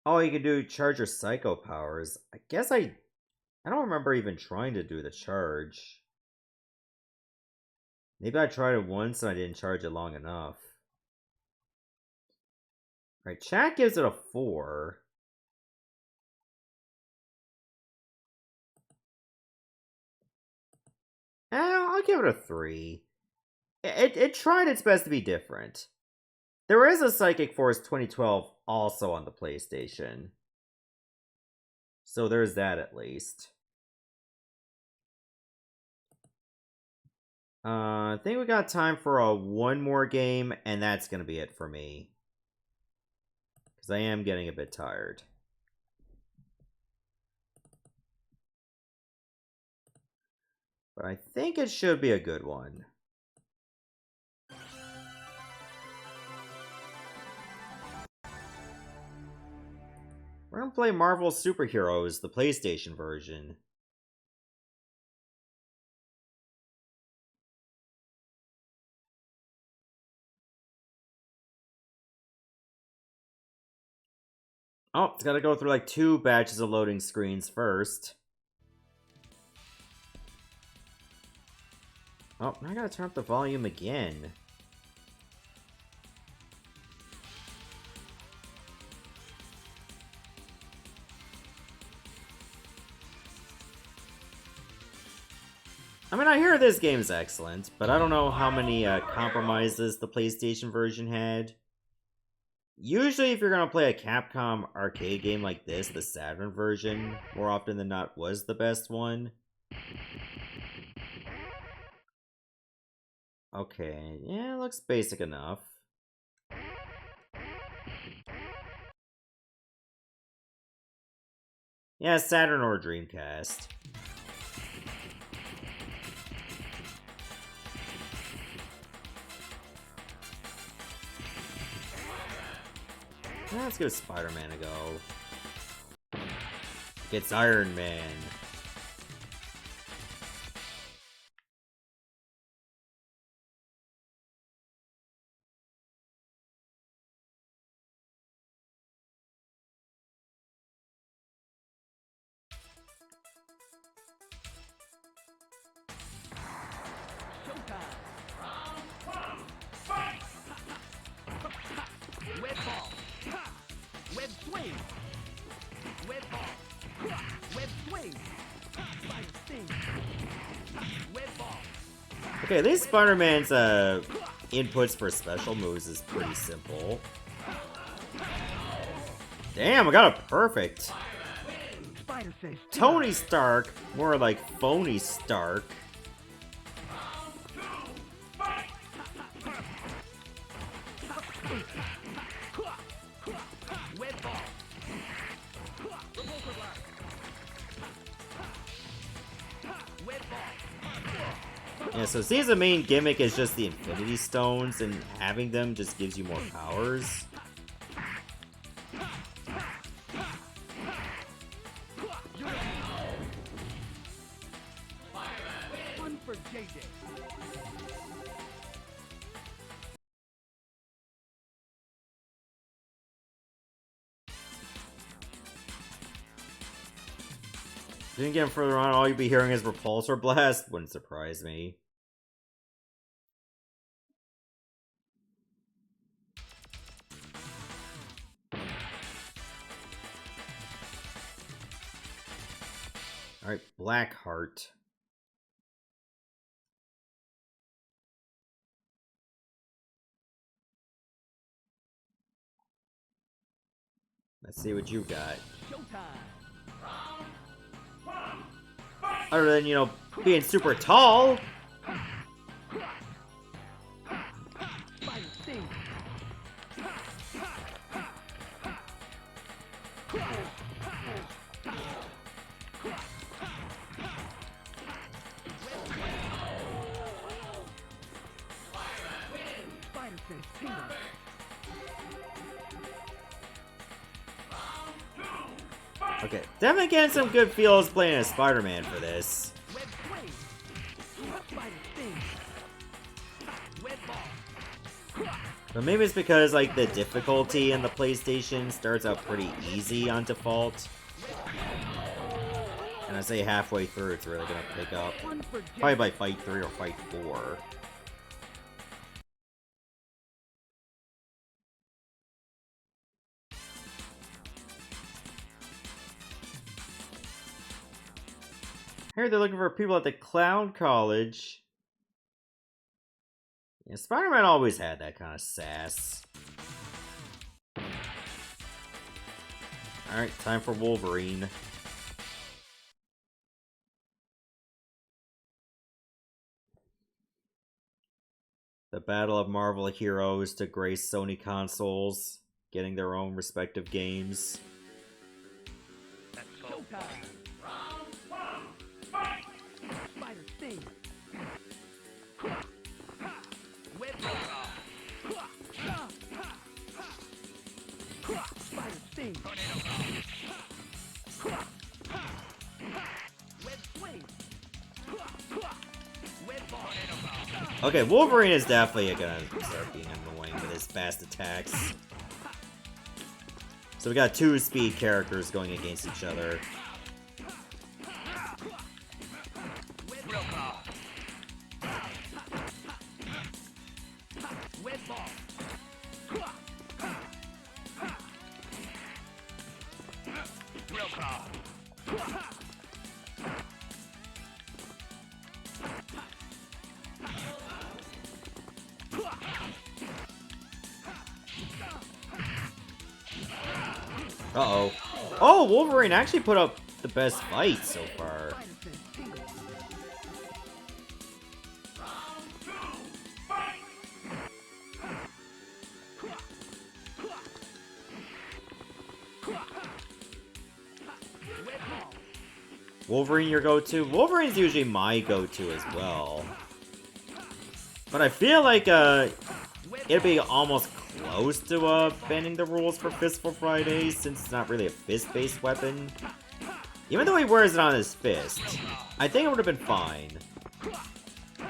Oh, you can do charge your psycho powers. I guess I don't remember even trying to do the charge. Maybe I tried it once and I didn't charge it long enough. Alright, chat gives it a 4. I'll give it a 3. It tried its best to be different. There is a Psychic Force 2012 also on the PlayStation. So there's that at least. I think we got time for one more game, and that's going to be it for me. Because I am getting a bit tired. But I think it should be a good one. We're going to play Marvel Superheroes, the PlayStation version. Oh, it's got to go through like 2 batches of loading screens first. Oh, now I gotta turn up the volume again. I mean, I hear this game's excellent, but I don't know how many compromises the PlayStation version had. Usually, if you're gonna play a Capcom arcade game like this, the Saturn version, more often than not, was the best one. Okay, yeah, it looks basic enough. Yeah, Saturn or Dreamcast. Let's give Spider-Man a go. It's Iron Man. Okay, at least Spider-Man's inputs for special moves is pretty simple. Damn, I got a perfect. Tony Stark, more like phony Stark. Yeah, so it seems the main gimmick is just the Infinity Stones, and having them just gives you more powers. One for JJ. Then again, further on, all you'd be hearing is Repulsor Blast. Wouldn't surprise me. Alright, Blackheart. Let's see what you got. Other than, you know, being super tall. Okay, definitely getting some good feels playing as Spider-Man for this. But maybe it's because, like, the difficulty in the PlayStation starts out pretty easy on default. And I say halfway through it's really gonna pick up. Probably by Fight 3 or Fight 4. I heard they're looking for people at the Clown College. Yeah, Spider-Man always had that kind of sass. Alright, time for Wolverine. The battle of Marvel heroes to grace Sony consoles, getting their own respective games. Okay, Wolverine is definitely gonna start being annoying with his fast attacks. So we got two speed characters going against each other. Uh-oh. Oh, Wolverine actually put up the best fight so far. Wolverine your go-to? Wolverine's usually my go-to as well. But I feel like, it'd be almost close to, bending the rules for Fistful Friday, since it's not really a fist-based weapon. Even though he wears it on his fist, I think it would have been fine.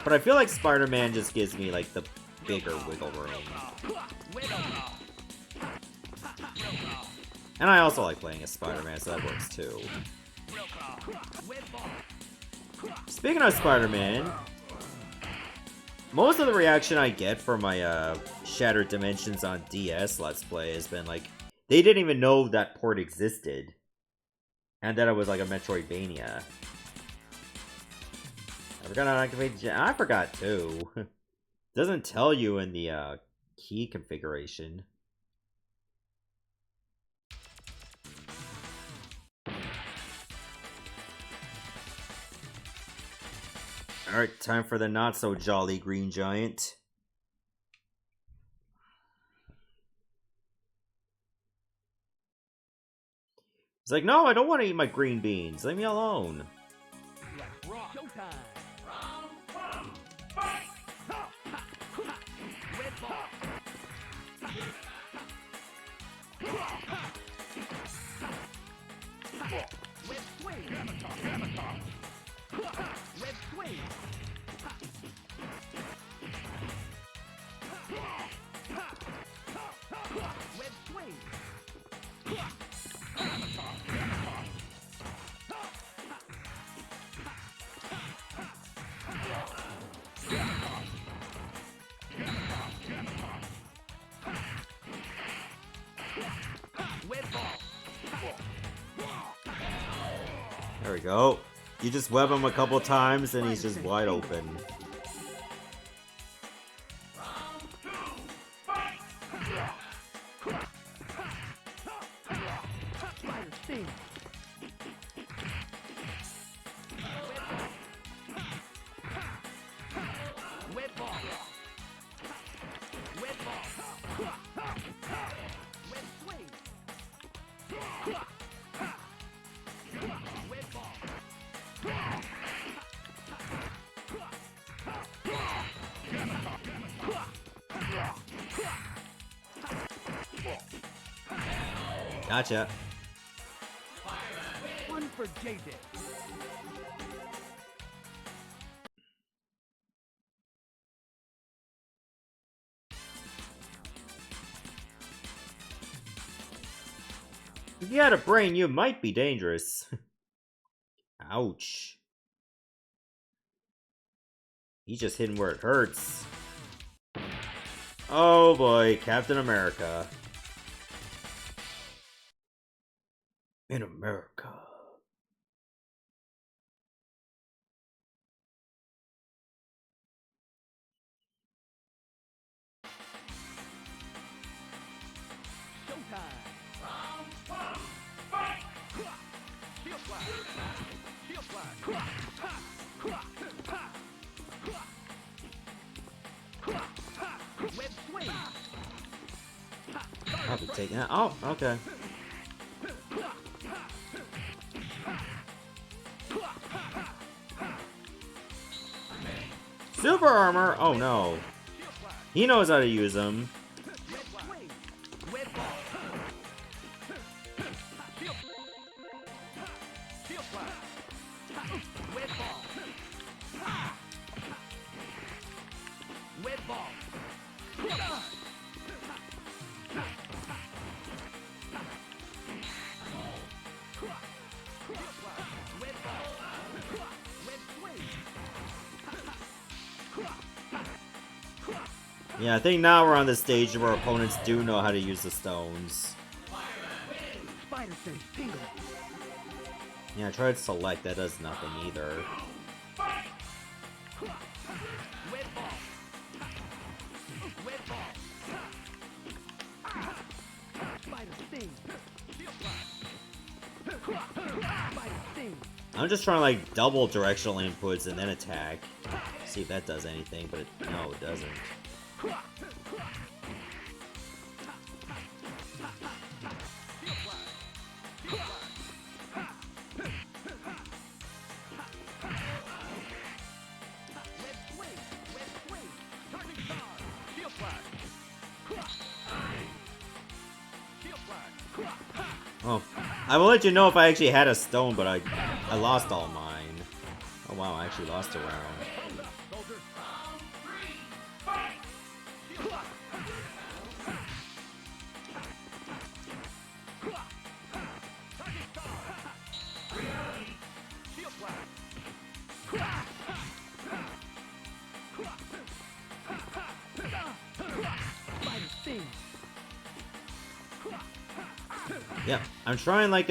But I feel like Spider-Man just gives me, like, the bigger wiggle room. And I also like playing as Spider-Man, so that works too. Speaking of Spider-Man, most of the reaction I get for my Shattered Dimensions on DS Let's Play has been like, they didn't even know that port existed. And that it was like a Metroidvania. I forgot how to activate the I forgot too. Doesn't tell you in the key configuration. Alright, time for the not-so-jolly Green Giant. He's like, no, I don't want to eat my green beans. Leave me alone. Red swing. Red swing. Red swing. Red ball. There we go. You just web him a couple times and he's just wide open. Spider sting. Red ball. Red ball. Red swing. Red ball. Gotcha. One for JJ. If you had a brain, you might be dangerous. Ouch. He's just hitting where it hurts. Oh boy, Captain America. In America. Showtime. Round one. Fight. Shield flash. Shield flash. Web swing. I'll be taking that. Oh, okay. Super armor? Oh no. He knows how to use them. Red swing. Red ball. Shield. Shield flash. Red ball. Red ball. Red ball. Red swing. Yeah, I think now we're on the stage where opponents do know how to use the stones. Spider sense tingle. Yeah, I tried select, that does nothing either. Red ball. Red ball. Spider sting. Spider sting. I'm just trying to like double directional inputs and then attack. See if that does anything, but no, it doesn't. Red swing. Red swing. Charging star. Shield flash. Shield flash. Oh, I will let you know if I actually had a stone, but I lost all mine. Oh wow, I actually lost a round. Soldier. Shield flash. Spider sting. Yeah, I'm trying like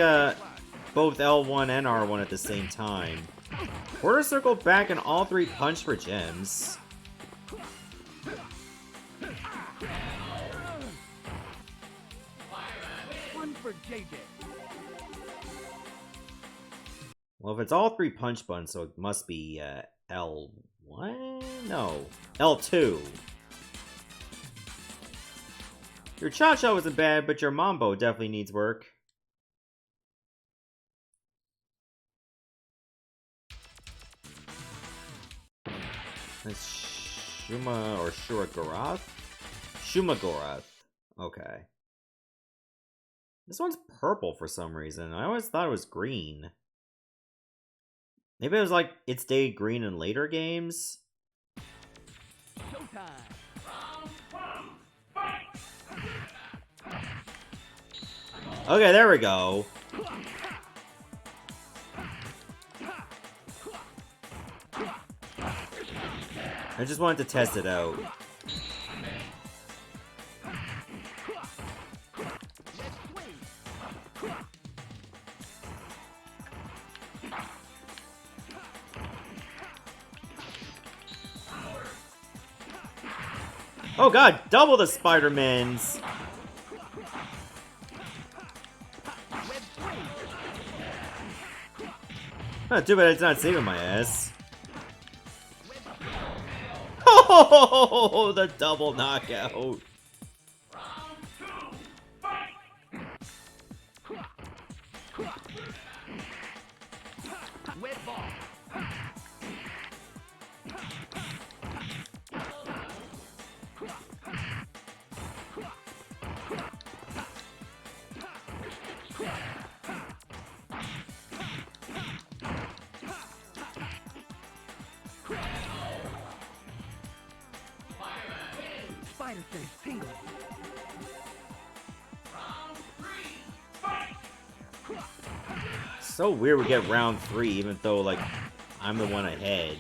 both L1 and R1 at the same time. Quarter circle back and all three punch for gems. One for JJ. Well, if it's all three punch buttons, so it must be L1? No, L2. Your cha-cha wasn't bad, but your mambo definitely needs work. That's Shuma or Shuragorath? Shumagorath. Okay. This one's purple for some reason. I always thought it was green. Maybe it was like it stayed green in later games? Showtime. Okay, there we go. I just wanted to test it out. Oh god, double the Spider-Mans! Oh, too bad it's not saving my ass. Oh, the double knockout! Web ball. Spider sense tingling. So weird we get round 3, even though, like, I'm the one ahead.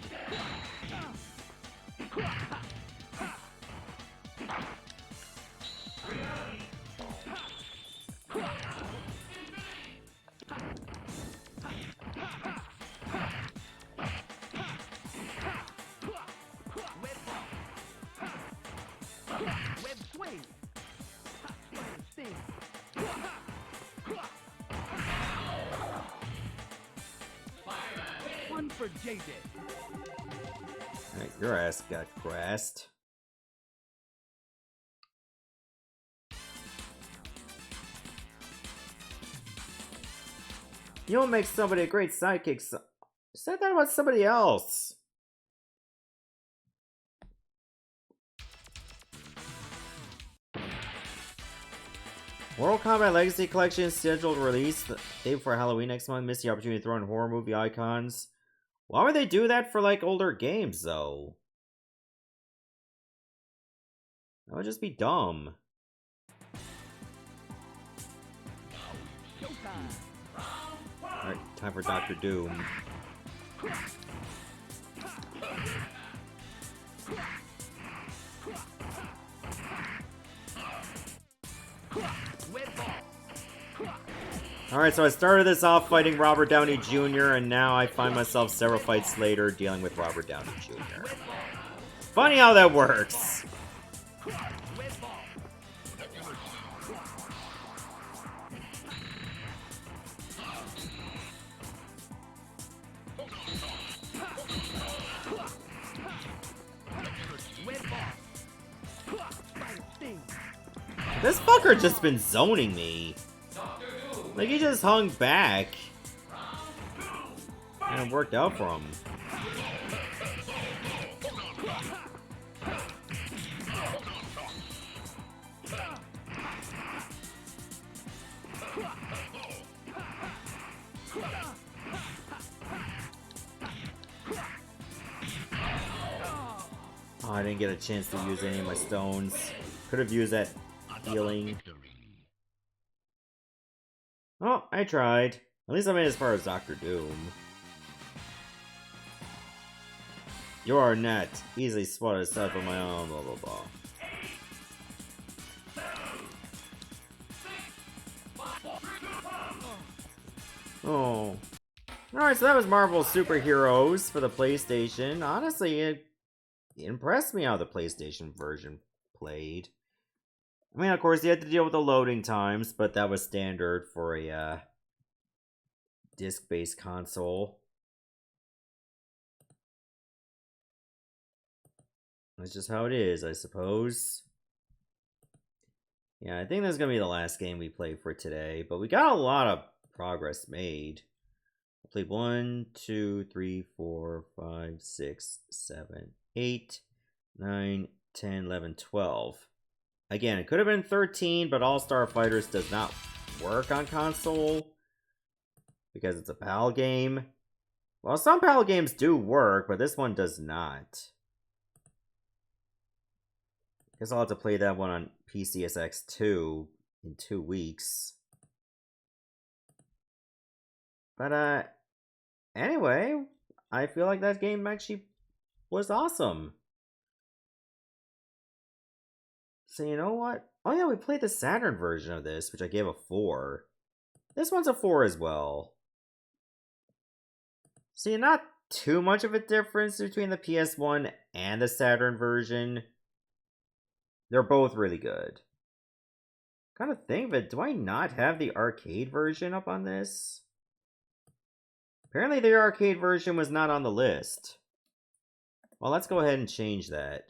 Web swing. Sting. One for JJ. Alright, your ass got grassed. You don't make somebody a great sidekick. Say that about somebody else. Mortal Kombat Legacy Collection scheduled release the day before Halloween next month. Missed the opportunity to throw in horror movie icons. Why would they do that for, like, older games, though? That would just be dumb. Alright, time for Dr. Doom. Alright, so I started this off fighting Robert Downey Jr., and now I find myself several fights later dealing with Robert Downey Jr. Funny how that works! This fucker just been zoning me. Like, he just hung back. And it worked out for him. Oh, I didn't get a chance to use any of my stones. Could have used that healing. Oh, I tried. At least I made it as far as Dr. Doom. You are not easily spotted aside from my own, blah blah blah. Oh. Alright, so that was Marvel Superheroes for the PlayStation. Honestly, it impressed me how the PlayStation version played. I mean, of course, you had to deal with the loading times, but that was standard for a disc-based console. That's just how it is, I suppose. Yeah, I think that's going to be the last game we play for today, but we got a lot of progress made. I played 1, 2, 3, 4, 5, 6, 7, 8, 9, 10, 11, 12. Again, it could have been 13, but All-Star Fighters does not work on console because it's a PAL game. Well, some PAL games do work, but this one does not. Guess I'll have to play that one on PCSX2 in 2 weeks. But, anyway, I feel like that game actually was awesome. So you know what? Oh yeah, we played the Saturn version of this, which I gave a 4. This one's a 4 as well. See, not too much of a difference between the PS1 and the Saturn version. They're both really good. Kind of think, but do I not have the arcade version up on this? Apparently the arcade version was not on the list. Well, let's go ahead and change that.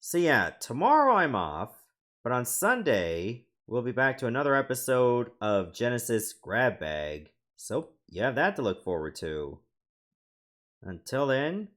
So yeah, tomorrow I'm off, but on Sunday, we'll be back to another episode of Genesis Grab Bag. So you have that to look forward to. Until then,